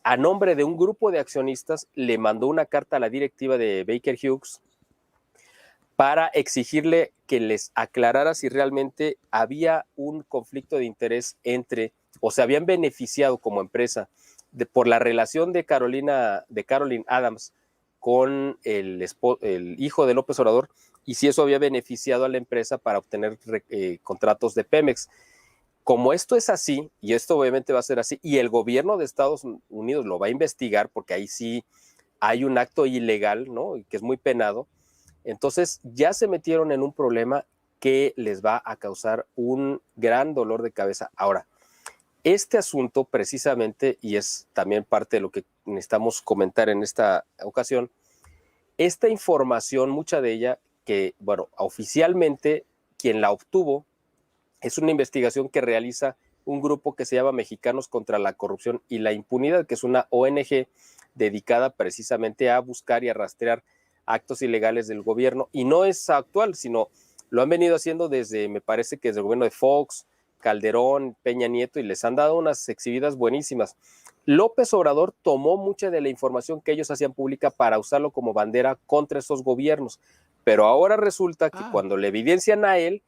a nombre de un grupo de accionistas, le mandó una carta a la directiva de Baker Hughes para exigirle que les aclarara si realmente había un conflicto de interés o se habían beneficiado como empresa por la relación de Caroline Adams con el hijo de López Obrador, y si eso había beneficiado a la empresa para obtener contratos de Pemex. Como esto es así, y esto obviamente va a ser así, y el gobierno de Estados Unidos lo va a investigar, porque ahí sí hay un acto ilegal, ¿no? Que es muy penado. Entonces ya se metieron en un problema que les va a causar un gran dolor de cabeza. Ahora, este asunto precisamente, y es también parte de lo que necesitamos comentar en esta ocasión, esta información, mucha de ella, que, bueno, oficialmente quien la obtuvo es una investigación que realiza un grupo que se llama Mexicanos contra la Corrupción y la Impunidad, que es una ONG dedicada precisamente a buscar y a rastrear actos ilegales del gobierno, y no es actual, sino lo han venido haciendo desde, me parece que desde el gobierno de Fox, Calderón, Peña Nieto, y les han dado unas exhibidas buenísimas. López Obrador tomó mucha de la información que ellos hacían pública para usarlo como bandera contra esos gobiernos, pero ahora resulta que cuando le evidencian a él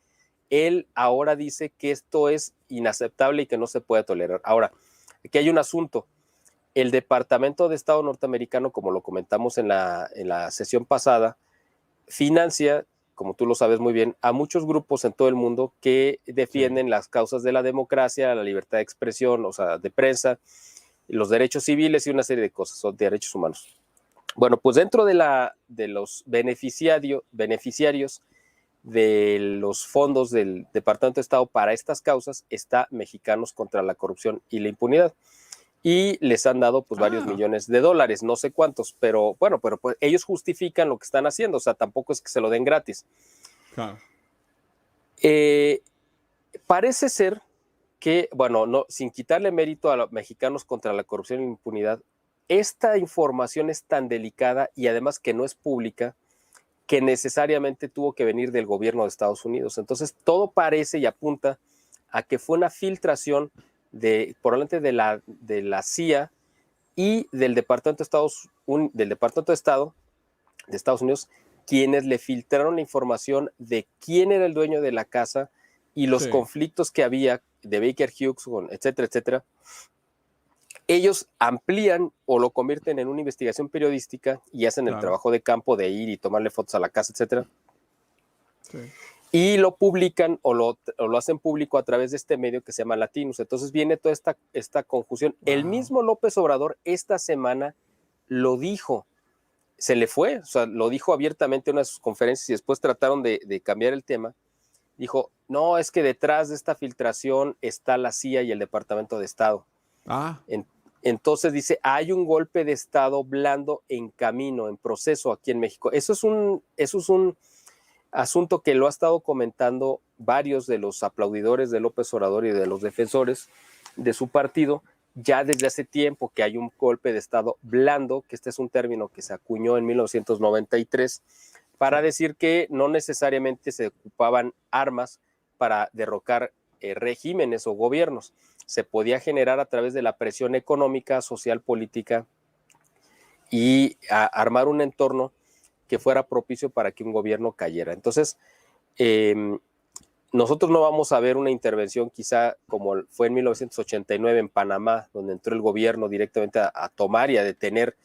ahora dice que esto es inaceptable y que no se puede tolerar. Ahora, aquí hay un asunto. El Departamento de Estado norteamericano, como lo comentamos en la sesión pasada, financia, como tú lo sabes muy bien, a muchos grupos en todo el mundo que defienden las causas de la democracia, la libertad de expresión, o sea, de prensa, los derechos civiles y una serie de cosas, son derechos humanos. Bueno, pues dentro de los beneficiarios de los fondos del Departamento de Estado para estas causas está Mexicanos contra la Corrupción y la Impunidad. Y les han dado pues varios millones de dólares, no sé cuántos, pero bueno, pero pues ellos justifican lo que están haciendo, o sea, tampoco es que se lo den gratis. Claro. Parece ser que, bueno, no, sin quitarle mérito a los Mexicanos contra la Corrupción y la Impunidad, esta información es tan delicada y además que no es pública, que necesariamente tuvo que venir del gobierno de Estados Unidos. Entonces, todo parece y apunta a que fue una filtración probablemente de la CIA y del Departamento de Estado de Estados Unidos, quienes le filtraron la información de quién era el dueño de la casa y los conflictos que había de Baker Hughes, etcétera, etcétera. Ellos amplían o lo convierten en una investigación periodística y hacen el trabajo de campo de ir y tomarle fotos a la casa, etcétera. Sí. Y lo publican o lo hacen público a través de este medio que se llama Latinus. Entonces viene toda esta confusión. Wow. El mismo López Obrador esta semana lo dijo. Se le fue, o sea, lo dijo abiertamente en una de sus conferencias y después trataron de cambiar el tema. Dijo, no, es que detrás de esta filtración está la CIA y el Departamento de Estado. Entonces dice, hay un golpe de Estado blando en camino, en proceso aquí en México. Eso es un asunto que lo ha estado comentando varios de los aplaudidores de López Obrador y de los defensores de su partido, ya desde hace tiempo, que hay un golpe de Estado blando, que este es un término que se acuñó en 1993, para decir que no necesariamente se ocupaban armas para derrocar regímenes o gobiernos. Se podía generar a través de la presión económica, social, política y armar un entorno que fuera propicio para que un gobierno cayera. Entonces, nosotros no vamos a ver una intervención quizá como fue en 1989 en Panamá, donde entró el gobierno directamente a tomar y a detener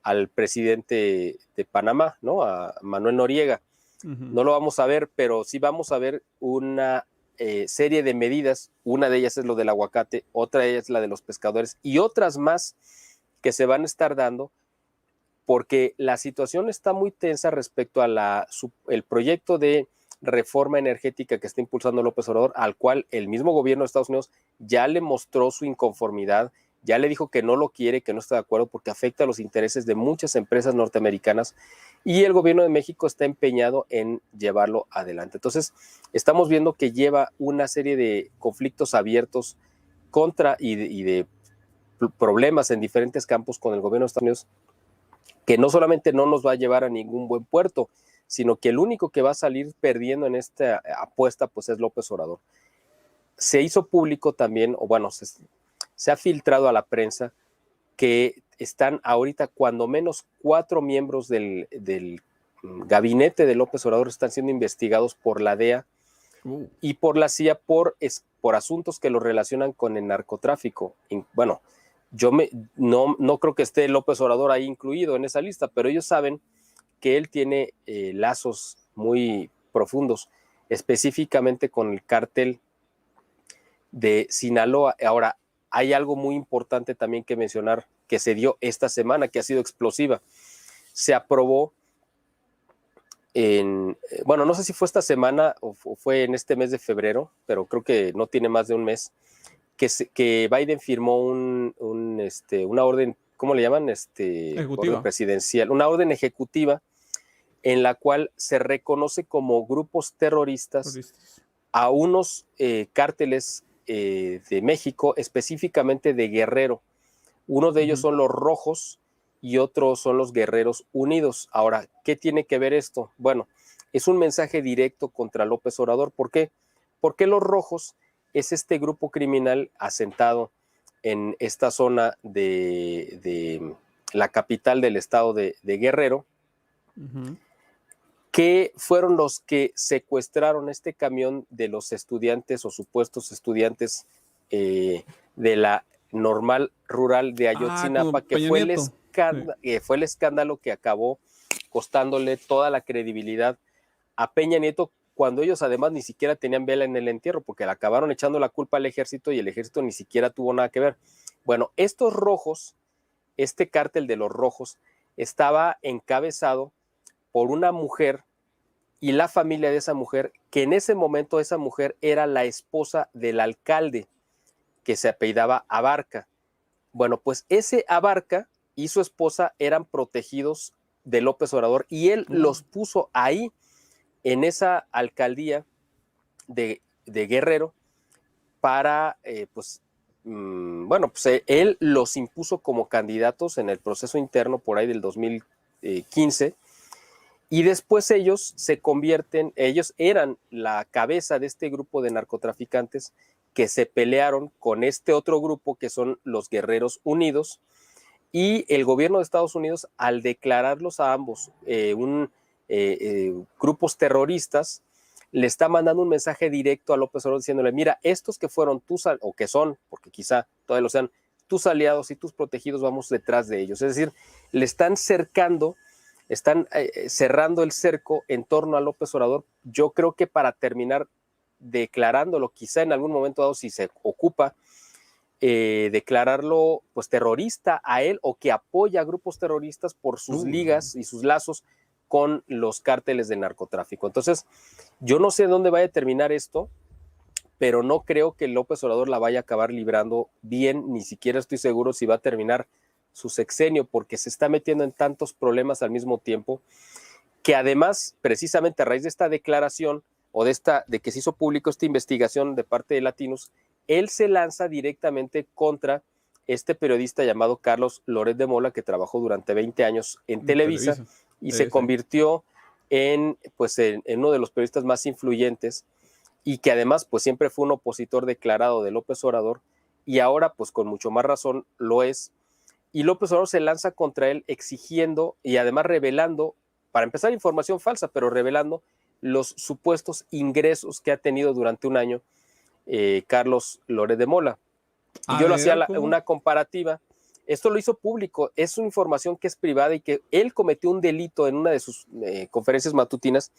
al presidente de Panamá, ¿no? A Manuel Noriega. No lo vamos a ver, pero sí vamos a ver una serie de medidas. Una de ellas es lo del aguacate, otra de ellas es la de los pescadores y otras más que se van a estar dando porque la situación está muy tensa respecto a el proyecto de reforma energética que está impulsando López Obrador, al cual el mismo gobierno de Estados Unidos ya le mostró su inconformidad, ya le dijo que no lo quiere, que no está de acuerdo porque afecta a los intereses de muchas empresas norteamericanas y el gobierno de México está empeñado en llevarlo adelante. Entonces, estamos viendo que lleva una serie de conflictos abiertos contra y de problemas en diferentes campos con el gobierno de Estados Unidos, que no solamente no nos va a llevar a ningún buen puerto, sino que el único que va a salir perdiendo en esta apuesta pues es López Obrador. Se hizo público también, o bueno, se ha filtrado a la prensa que están ahorita cuando menos 4 miembros del gabinete de López Obrador están siendo investigados por la DEA y por la CIA por asuntos que los relacionan con el narcotráfico. Bueno, yo no creo que esté López Obrador ahí incluido en esa lista, pero ellos saben que él tiene lazos muy profundos, específicamente con el cártel de Sinaloa. Ahora, hay algo muy importante también que mencionar que se dio esta semana, que ha sido explosiva. Se aprobó bueno, no sé si fue esta semana o fue en este mes de febrero, pero creo que no tiene más de un mes, que Biden firmó una orden, ¿cómo le llaman? Orden presidencial, una orden ejecutiva en la cual se reconoce como grupos terroristas a unos cárteles de México, específicamente de Guerrero. Uno de ellos son los Rojos y otros son los Guerreros Unidos. Ahora, ¿qué tiene que ver esto? Bueno, es un mensaje directo contra López Obrador. ¿Por qué? Porque los Rojos es este grupo criminal asentado en esta zona de la capital del estado de Guerrero, que fueron los que secuestraron este camión de los estudiantes o supuestos estudiantes de la normal rural de Ayotzinapa, que fue el escándalo que acabó costándole toda la credibilidad a Peña Nieto, cuando ellos además ni siquiera tenían vela en el entierro, porque le acabaron echando la culpa al ejército y el ejército ni siquiera tuvo nada que ver. Bueno, estos Rojos, este cártel de los Rojos, estaba encabezado por una mujer y la familia de esa mujer, que en ese momento esa mujer era la esposa del alcalde, que se apellidaba Abarca. Bueno, pues ese Abarca y su esposa eran protegidos de López Obrador y él los puso ahí en esa alcaldía de Guerrero para, él los impuso como candidatos en el proceso interno por ahí del 2015 y después ellos eran la cabeza de este grupo de narcotraficantes que se pelearon con este otro grupo que son los Guerreros Unidos, y el gobierno de Estados Unidos, al declararlos a ambos grupos terroristas, le está mandando un mensaje directo a López Obrador diciéndole, mira, estos que fueron o que son, porque quizá todavía lo sean, tus aliados y tus protegidos, vamos detrás de ellos. Es decir, le están cerrando el cerco en torno a López Obrador, yo creo que para terminar declarándolo, quizá en algún momento dado, si se ocupa, declararlo pues terrorista a él, o que apoya a grupos terroristas por sus ligas y sus lazos con los cárteles de narcotráfico. Entonces, yo no sé dónde vaya a terminar esto, pero no creo que López Obrador la vaya a acabar librando bien, ni siquiera estoy seguro si va a terminar su sexenio, porque se está metiendo en tantos problemas al mismo tiempo, que además, precisamente a raíz de esta declaración, o de que se hizo público esta investigación de parte de Latinos, él se lanza directamente contra este periodista llamado Carlos Loret de Mola, que trabajó durante 20 años en Televisa y se convirtió en uno de los periodistas más influyentes, y que además pues siempre fue un opositor declarado de López Obrador, y ahora pues con mucho más razón lo es. Y López Obrador se lanza contra él exigiendo y además revelando, para empezar, información falsa, pero revelando los supuestos ingresos que ha tenido durante un año Carlos Loret de Mola. Y yo lo hacía una comparativa. Esto lo hizo público, es una información que es privada y que él cometió un delito en una de sus conferencias matutinas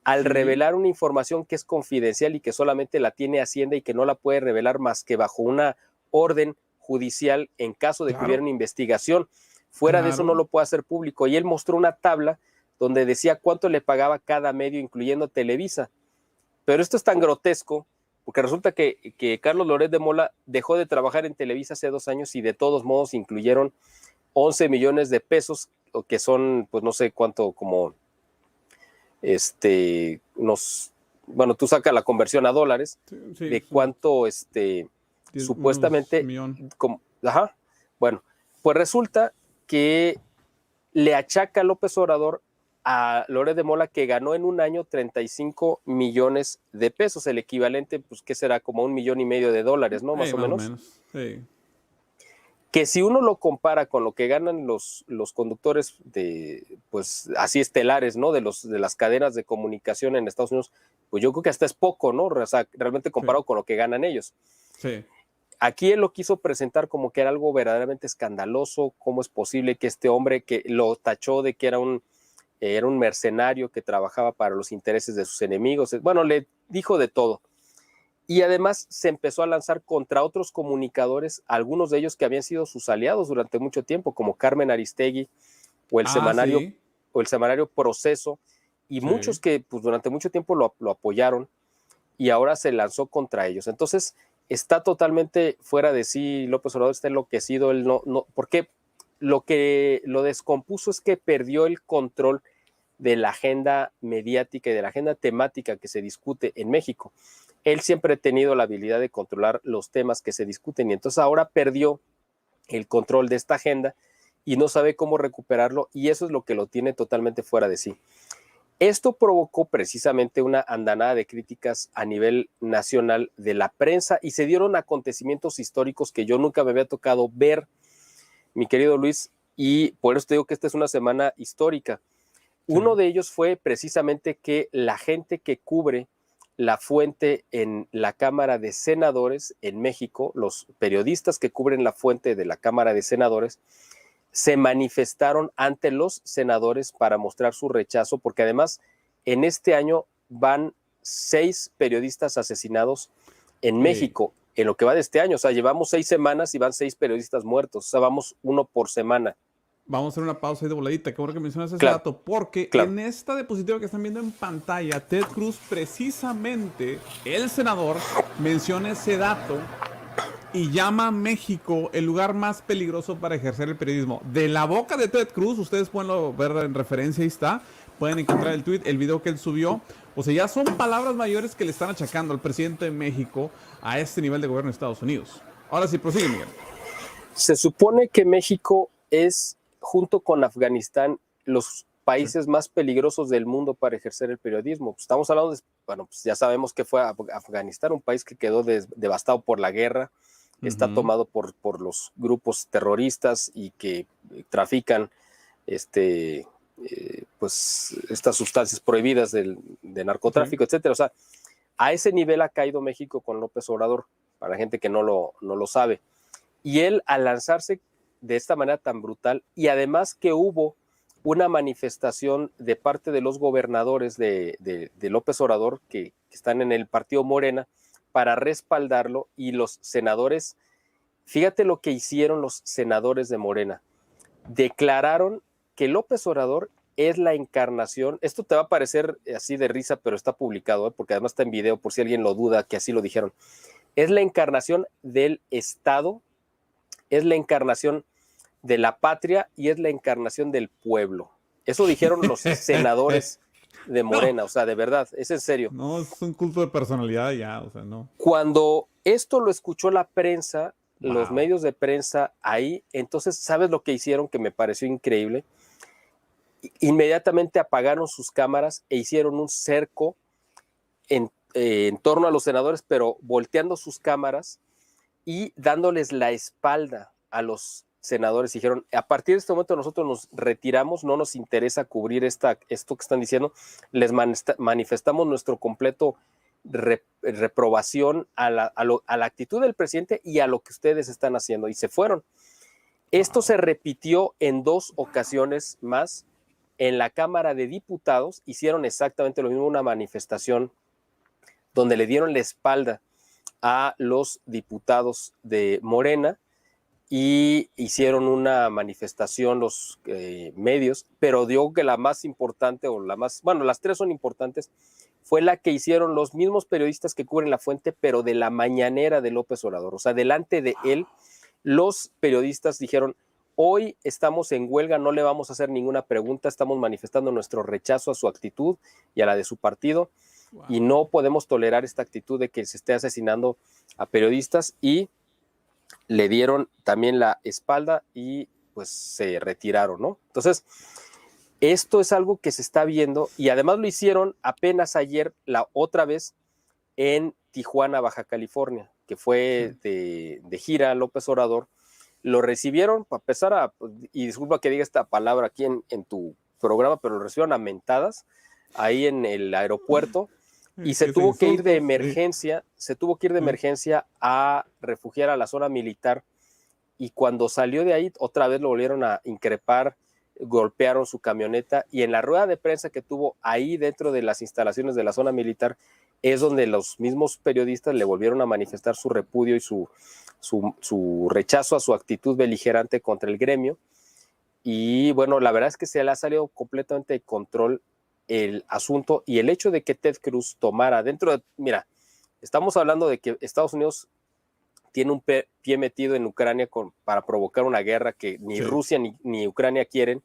al revelar una información que es confidencial y que solamente la tiene Hacienda y que no la puede revelar más que bajo una orden judicial en caso de que hubiera una investigación. Fuera de eso no lo puede hacer público. Y él mostró una tabla donde decía cuánto le pagaba cada medio, incluyendo Televisa. Pero esto es tan grotesco, porque resulta que Carlos Loret de Mola dejó de trabajar en Televisa hace 2 años y de todos modos incluyeron 11 millones de pesos, que son, pues no sé cuánto, como bueno, tú sacas la conversión a dólares, de cuánto supuestamente, bueno, pues resulta que le achaca López Obrador a Loret de Mola que ganó en un año 35 millones de pesos, el equivalente, pues, ¿qué será? Como $1,500,000, ¿no? Más o menos. Sí. Que si uno lo compara con lo que ganan los conductores pues así estelares, ¿no? De las cadenas de comunicación en Estados Unidos, pues yo creo que hasta es poco, ¿no? O sea, realmente comparado con lo que ganan ellos. Sí. Aquí él lo quiso presentar como que era algo verdaderamente escandaloso. ¿Cómo es posible que este hombre, que lo tachó de que era un mercenario que trabajaba para los intereses de sus enemigos? Bueno, le dijo de todo. Y además se empezó a lanzar contra otros comunicadores, algunos de ellos que habían sido sus aliados durante mucho tiempo, como Carmen Aristegui o el semanario Proceso, y muchos que pues, durante mucho tiempo lo apoyaron, y ahora se lanzó contra ellos. Entonces está totalmente fuera de sí López Obrador, está enloquecido, él porque lo que lo descompuso es que perdió el control de la agenda mediática y de la agenda temática que se discute en México. Él siempre ha tenido la habilidad de controlar los temas que se discuten, y entonces ahora perdió el control de esta agenda y no sabe cómo recuperarlo, y eso es lo que lo tiene totalmente fuera de sí. Esto provocó precisamente una andanada de críticas a nivel nacional de la prensa, y se dieron acontecimientos históricos que yo nunca me había tocado ver, mi querido Luis, y por eso te digo que esta es una semana histórica. Uno de ellos fue precisamente que la gente que cubre la fuente en la Cámara de Senadores en México, los periodistas que cubren la fuente de la Cámara de Senadores, se manifestaron ante los senadores para mostrar su rechazo, porque además en este año van 6 periodistas asesinados en México, en lo que va de este año. O sea, llevamos 6 semanas y van 6 periodistas muertos. O sea, vamos 1 por semana. Vamos a hacer una pausa ahí de voladita. Qué bueno que mencionas ese dato, porque en esta diapositiva que están viendo en pantalla, Ted Cruz, precisamente, el senador, menciona ese dato y llama a México el lugar más peligroso para ejercer el periodismo. De la boca de Ted Cruz, ustedes pueden ver en referencia, ahí está, pueden encontrar el tweet, el video que él subió. O sea, ya son palabras mayores que le están achacando al presidente de México a este nivel de gobierno de Estados Unidos. Ahora sí, prosigue, Miguel. Se supone que México es, junto con Afganistán, los países más peligrosos del mundo para ejercer el periodismo. Pues estamos hablando de, bueno, pues ya sabemos que fue Afganistán, un país que quedó devastado por la guerra, está tomado por los grupos terroristas y que trafican pues estas sustancias prohibidas de narcotráfico, etcétera. O sea, a ese nivel ha caído México con López Obrador, para la gente que no lo sabe. Y él, al lanzarse de esta manera tan brutal, y además que hubo una manifestación de parte de los gobernadores de López Obrador, que están en el partido Morena, para respaldarlo, y los senadores, fíjate lo que hicieron los senadores de Morena, declararon que López Obrador es la encarnación, esto te va a parecer así de risa, pero está publicado, porque además está en video, por si alguien lo duda, que así lo dijeron, es la encarnación del Estado, es la encarnación de la patria y es la encarnación del pueblo. Eso dijeron los senadores de Morena, o sea, de verdad, es en serio. No, es un culto de personalidad ya, o sea, no. Cuando esto lo escuchó la prensa, los medios de prensa ahí, entonces, ¿sabes lo que hicieron que me pareció increíble? Inmediatamente apagaron sus cámaras e hicieron un cerco en torno a los senadores, pero volteando sus cámaras y dándoles la espalda a los senadores. Dijeron, a partir de este momento nosotros nos retiramos, no nos interesa cubrir esto que están diciendo, les manifestamos nuestro completo reprobación a la actitud del presidente y a lo que ustedes están haciendo, y se fueron. Esto se repitió en 2 ocasiones más. En la Cámara de Diputados hicieron exactamente lo mismo, una manifestación donde le dieron la espalda a los diputados de Morena y hicieron una manifestación los medios, pero digo que la más importante, o las 3 son importantes, fue la que hicieron los mismos periodistas que cubren La Fuente, pero de la mañanera de López Obrador. O sea, delante de él, los periodistas dijeron, hoy estamos en huelga, no le vamos a hacer ninguna pregunta, estamos manifestando nuestro rechazo a su actitud y a la de su partido, y no podemos tolerar esta actitud de que se esté asesinando a periodistas, y le dieron también la espalda y pues se retiraron, ¿no? Entonces, esto es algo que se está viendo, y además lo hicieron apenas ayer, la otra vez, en Tijuana, Baja California, que fue de gira López Obrador. Lo recibieron, para empezar y disculpa que diga esta palabra aquí en tu programa, pero lo recibieron a mentadas ahí en el aeropuerto, y se tuvo que ir de emergencia, a refugiar a la zona militar, y cuando salió de ahí, otra vez lo volvieron a increpar, golpearon su camioneta, y en la rueda de prensa que tuvo ahí dentro de las instalaciones de la zona militar, es donde los mismos periodistas le volvieron a manifestar su repudio y su rechazo a su actitud beligerante contra el gremio. Y bueno, la verdad es que se le ha salido completamente de control el asunto, y el hecho de que Ted Cruz tomara mira, estamos hablando de que Estados Unidos tiene un pie metido en Ucrania para provocar una guerra que ni Rusia ni Ucrania quieren,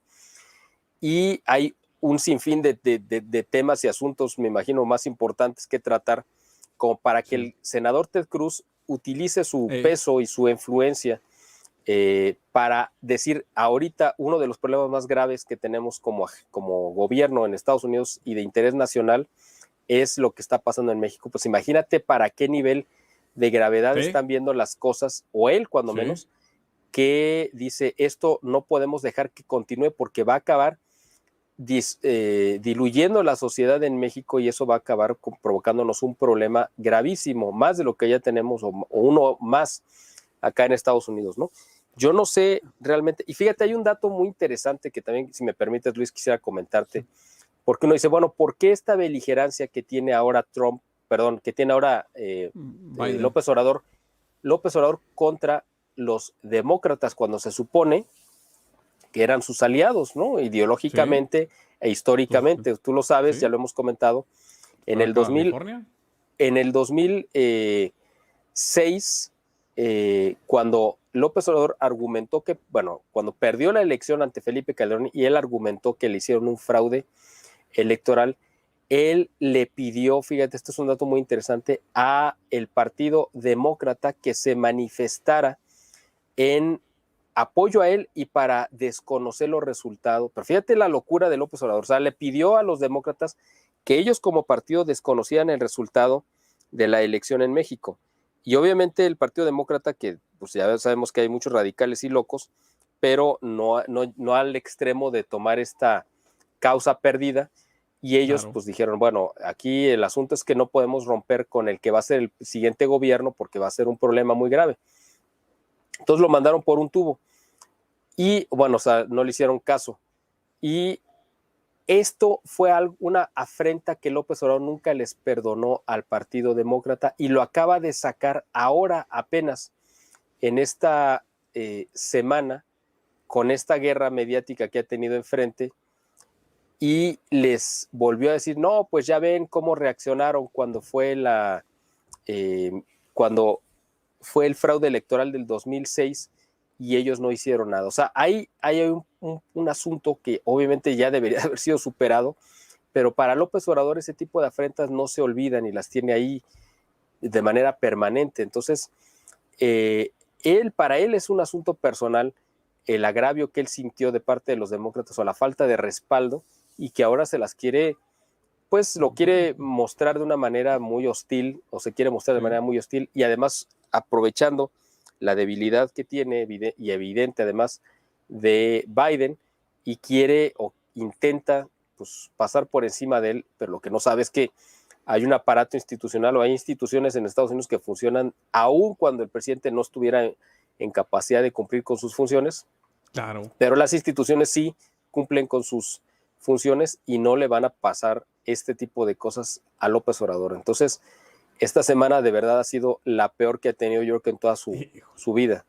y hay un sinfín de temas y asuntos, me imagino, más importantes que tratar, como para que el senador Ted Cruz utilice su peso y su influencia para decir, ahorita uno de los problemas más graves que tenemos como gobierno en Estados Unidos y de interés nacional es lo que está pasando en México. Pues imagínate para qué nivel de gravedad están viendo las cosas, o él cuando menos, que dice, esto no podemos dejar que continúe porque va a acabar diluyendo la sociedad en México, y eso va a acabar provocándonos un problema gravísimo, más de lo que ya tenemos, o uno más acá en Estados Unidos, ¿no? Yo no sé realmente, y fíjate, hay un dato muy interesante que también, si me permites, Luis, quisiera comentarte, porque uno dice, bueno, ¿por qué esta beligerancia que tiene ahora López Obrador contra los demócratas, cuando se supone que eran sus aliados, ¿no? Ideológicamente e históricamente, tú lo sabes, ya lo hemos comentado, en el 2006, cuando López Obrador argumentó que, cuando perdió la elección ante Felipe Calderón, y él argumentó que le hicieron un fraude electoral, él le pidió, fíjate, esto es un dato muy interesante, a el Partido Demócrata que se manifestara en apoyo a él y para desconocer los resultados. Pero fíjate la locura de López Obrador. O sea, le pidió a los demócratas que ellos como partido desconocían el resultado de la elección en México. Y obviamente el Partido Demócrata, que pues ya sabemos que hay muchos radicales y locos, pero no al extremo de tomar esta causa perdida. Y ellos pues dijeron, bueno, aquí el asunto es que no podemos romper con el que va a ser el siguiente gobierno porque va a ser un problema muy grave. Entonces lo mandaron por un tubo y bueno, o sea, no le hicieron caso. Y esto fue una afrenta que López Obrador nunca les perdonó al Partido Demócrata y lo acaba de sacar ahora apenas en esta semana con esta guerra mediática que ha tenido enfrente y les volvió a decir, no, pues ya ven cómo reaccionaron cuando fue cuando fue el fraude electoral del 2006 y ellos no hicieron nada. O sea, hay un asunto que obviamente ya debería haber sido superado, pero para López Obrador ese tipo de afrentas no se olvidan y las tiene ahí de manera permanente. Entonces, para él es un asunto personal el agravio que él sintió de parte de los demócratas o la falta de respaldo y que ahora se las quiere, pues lo quiere mostrar de una manera muy hostil o se quiere mostrar de manera muy hostil y además aprovechando la debilidad que tiene y evidente además de Biden y quiere o intenta pues, pasar por encima de él, pero lo que no sabe es que hay un aparato institucional o hay instituciones en Estados Unidos que funcionan aún cuando el presidente no estuviera en capacidad de cumplir con sus funciones. Claro. Pero las instituciones sí cumplen con sus funciones y no le van a pasar este tipo de cosas a López Obrador. Entonces, esta semana de verdad ha sido la peor que ha tenido yo creo que en toda su vida.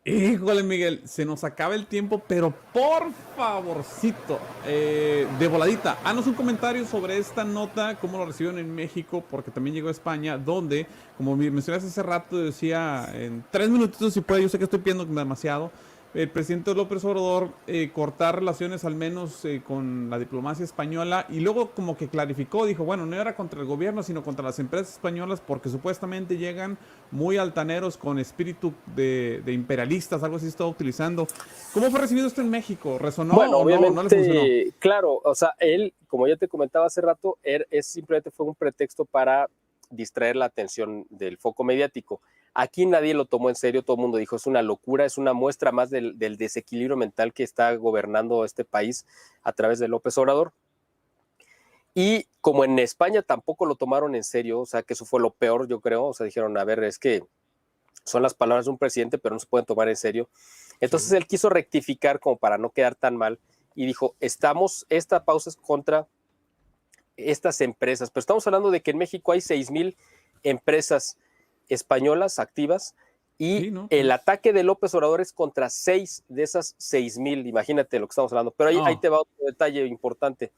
Híjole, Miguel, se nos acaba el tiempo, pero por favorcito, de voladita, haznos un comentario sobre esta nota, cómo lo recibieron en México, porque también llegó a España, donde, como mencionaste hace rato, decía en 3 minutitos si puede, yo sé que estoy pidiendo demasiado, el presidente López Obrador cortar relaciones al menos con la diplomacia española y luego como que clarificó, dijo, bueno, no era contra el gobierno, sino contra las empresas españolas porque supuestamente llegan muy altaneros con espíritu de imperialistas, algo así estaba utilizando. ¿Cómo fue recibido esto en México? ¿Resonó bueno, o no le funcionó? Claro, o sea, él, como ya te comentaba hace rato, simplemente fue un pretexto para distraer la atención del foco mediático. Aquí nadie lo tomó en serio, todo el mundo dijo, es una locura, es una muestra más del desequilibrio mental que está gobernando este país a través de López Obrador. Y como en España tampoco lo tomaron en serio, o sea, que eso fue lo peor, yo creo, o sea, dijeron, a ver, es que son las palabras de un presidente, pero no se pueden tomar en serio. Entonces él quiso rectificar como para no quedar tan mal y dijo, esta pausa es contra estas empresas, pero estamos hablando de que en México hay 6,000 empresas españolas activas y sí, ¿no? El ataque de López Obrador es contra 6 de esas 6,000, imagínate lo que estamos hablando, pero ahí te va otro detalle importante.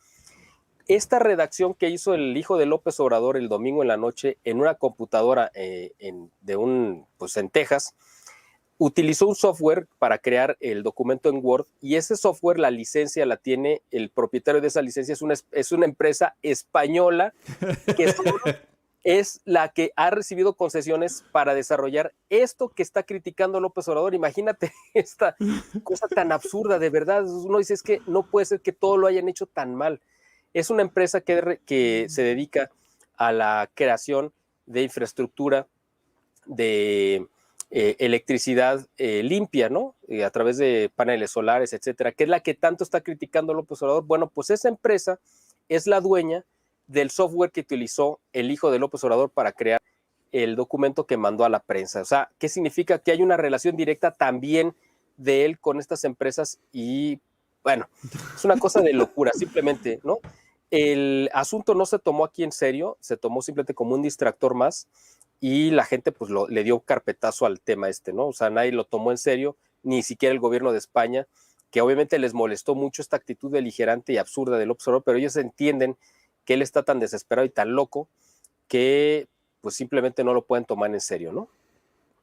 Esta redacción que hizo el hijo de López Obrador el domingo en la noche en una computadora en Texas, utilizó un software para crear el documento en Word y ese software, la licencia la tiene, el propietario de esa licencia es una empresa española que es la que ha recibido concesiones para desarrollar esto que está criticando López Obrador. Imagínate esta cosa tan absurda, de verdad. Uno dice, es que no puede ser que todo lo hayan hecho tan mal. Es una empresa que se dedica a la creación de infraestructura de electricidad limpia, ¿no? A través de paneles solares, etcétera, que es la que tanto está criticando López Obrador. Bueno, pues esa empresa es la dueña del software que utilizó el hijo de López Obrador para crear el documento que mandó a la prensa. O sea, ¿qué significa? Que hay una relación directa también de él con estas empresas y, bueno, es una cosa de locura, simplemente, ¿no? El asunto no se tomó aquí en serio, se tomó simplemente como un distractor más y la gente pues le dio carpetazo al tema ¿no? O sea, nadie lo tomó en serio, ni siquiera el gobierno de España, que obviamente les molestó mucho esta actitud beligerante y absurda del López Obrador, pero ellos entienden que él está tan desesperado y tan loco que pues simplemente no lo pueden tomar en serio, ¿no?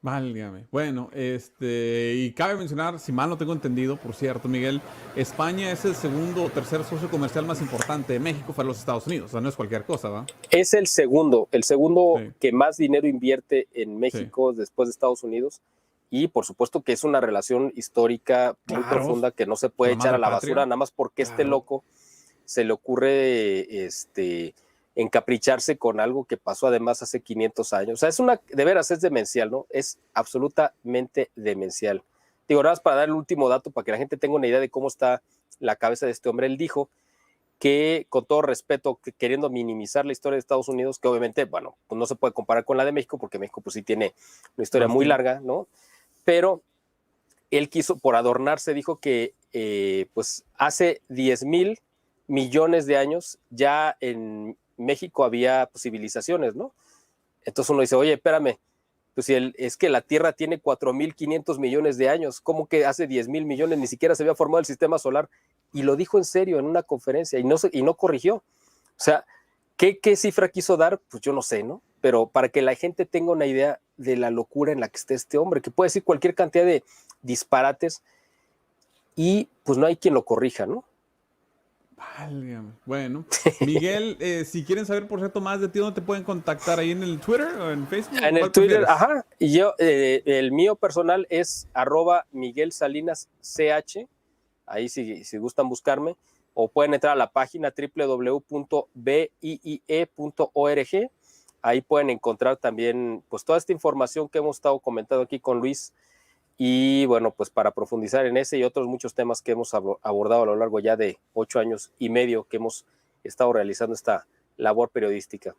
Válgame. Bueno, y cabe mencionar, si mal no tengo entendido, por cierto, Miguel, España es el segundo o tercer socio comercial más importante de México para los Estados Unidos, o sea, no es cualquier cosa, ¿va? Es el segundo sí. Que más dinero invierte en México sí. Después de Estados Unidos, y por supuesto que es una relación histórica muy profunda que no se puede echar a la basura nada más porque este loco se le ocurre encapricharse con algo que pasó además hace 500 años. O sea, de veras es demencial, ¿no? Es absolutamente demencial. Digo, nada más para dar el último dato para que la gente tenga una idea de cómo está la cabeza de este hombre. Él dijo que, con todo respeto, queriendo minimizar la historia de Estados Unidos, que obviamente, bueno, pues no se puede comparar con la de México, porque México pues sí tiene una historia muy larga, ¿no? Pero él quiso, por adornarse, dijo que pues hace 10,000 millones de años ya en México había civilizaciones, ¿no? Entonces uno dice, oye, espérame, pues es que la Tierra tiene 4,500 millones de años, ¿cómo que hace 10,000 millones ni siquiera se había formado el sistema solar? Y lo dijo en serio en una conferencia y no corrigió. O sea, ¿qué cifra quiso dar? Pues yo no sé, ¿no? Pero para que la gente tenga una idea de la locura en la que está este hombre, que puede decir cualquier cantidad de disparates y pues no hay quien lo corrija, ¿no? Válgame. Bueno, Miguel, si quieren saber, por cierto, más de ti, ¿dónde te pueden contactar? ¿Ahí en el Twitter o en Facebook? En el Twitter, ajá. Y yo, el mío personal es @MiguelSalinasCH. Ahí si gustan buscarme. O pueden entrar a la página www.biie.org. Ahí pueden encontrar también pues toda esta información que hemos estado comentando aquí con Luis. Y bueno, pues para profundizar en ese y otros muchos temas que hemos abordado a lo largo ya de 8 años y medio que hemos estado realizando esta labor periodística.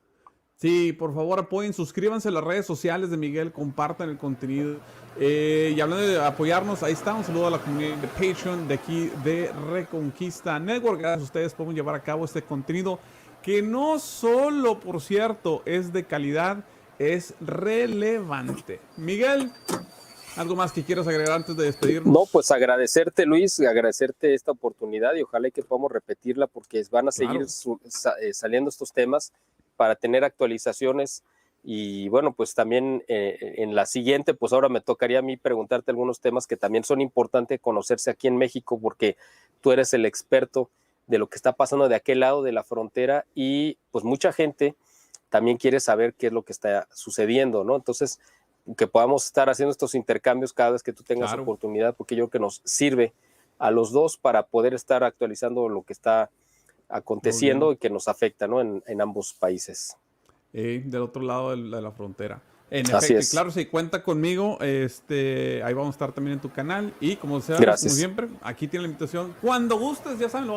Sí, por favor apoyen, suscríbanse a las redes sociales de Miguel, compartan el contenido. Y hablando de apoyarnos, ahí está, un saludo a la comunidad de Patreon de aquí de Reconquista Network. Gracias a ustedes podemos llevar a cabo este contenido que no solo, por cierto, es de calidad, es relevante. Miguel, ¿algo más que quieras agregar antes de despedirnos? No, pues agradecerte, Luis, agradecerte esta oportunidad y ojalá que podamos repetirla porque van a seguir saliendo estos temas para tener actualizaciones y bueno, pues también en la siguiente, pues ahora me tocaría a mí preguntarte algunos temas que también son importantes conocerse aquí en México porque tú eres el experto de lo que está pasando de aquel lado de la frontera y pues mucha gente también quiere saber qué es lo que está sucediendo, ¿no? Entonces, que podamos estar haciendo estos intercambios cada vez que tú tengas oportunidad, porque yo creo que nos sirve a los dos para poder estar actualizando lo que está aconteciendo y que nos afecta, ¿no? en ambos países. Del otro lado de la frontera. En efecto, y claro, si cuenta conmigo, ahí vamos a estar también en tu canal y como siempre, aquí tiene la invitación. Cuando gustes, ya saben,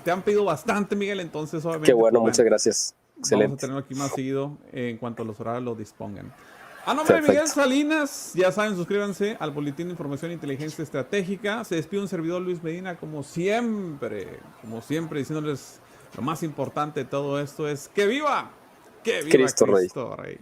te han pedido bastante, Miguel, entonces obviamente. Qué bueno, muchas gracias. Excelente. Vamos a tenerlo aquí más seguido en cuanto a los horarios lo dispongan. A nombre de Miguel Salinas, ya saben, suscríbanse al Boletín de Información e Inteligencia Estratégica. Se despide un servidor, Luis Medina, como siempre, diciéndoles lo más importante de todo esto es que viva Cristo Rey.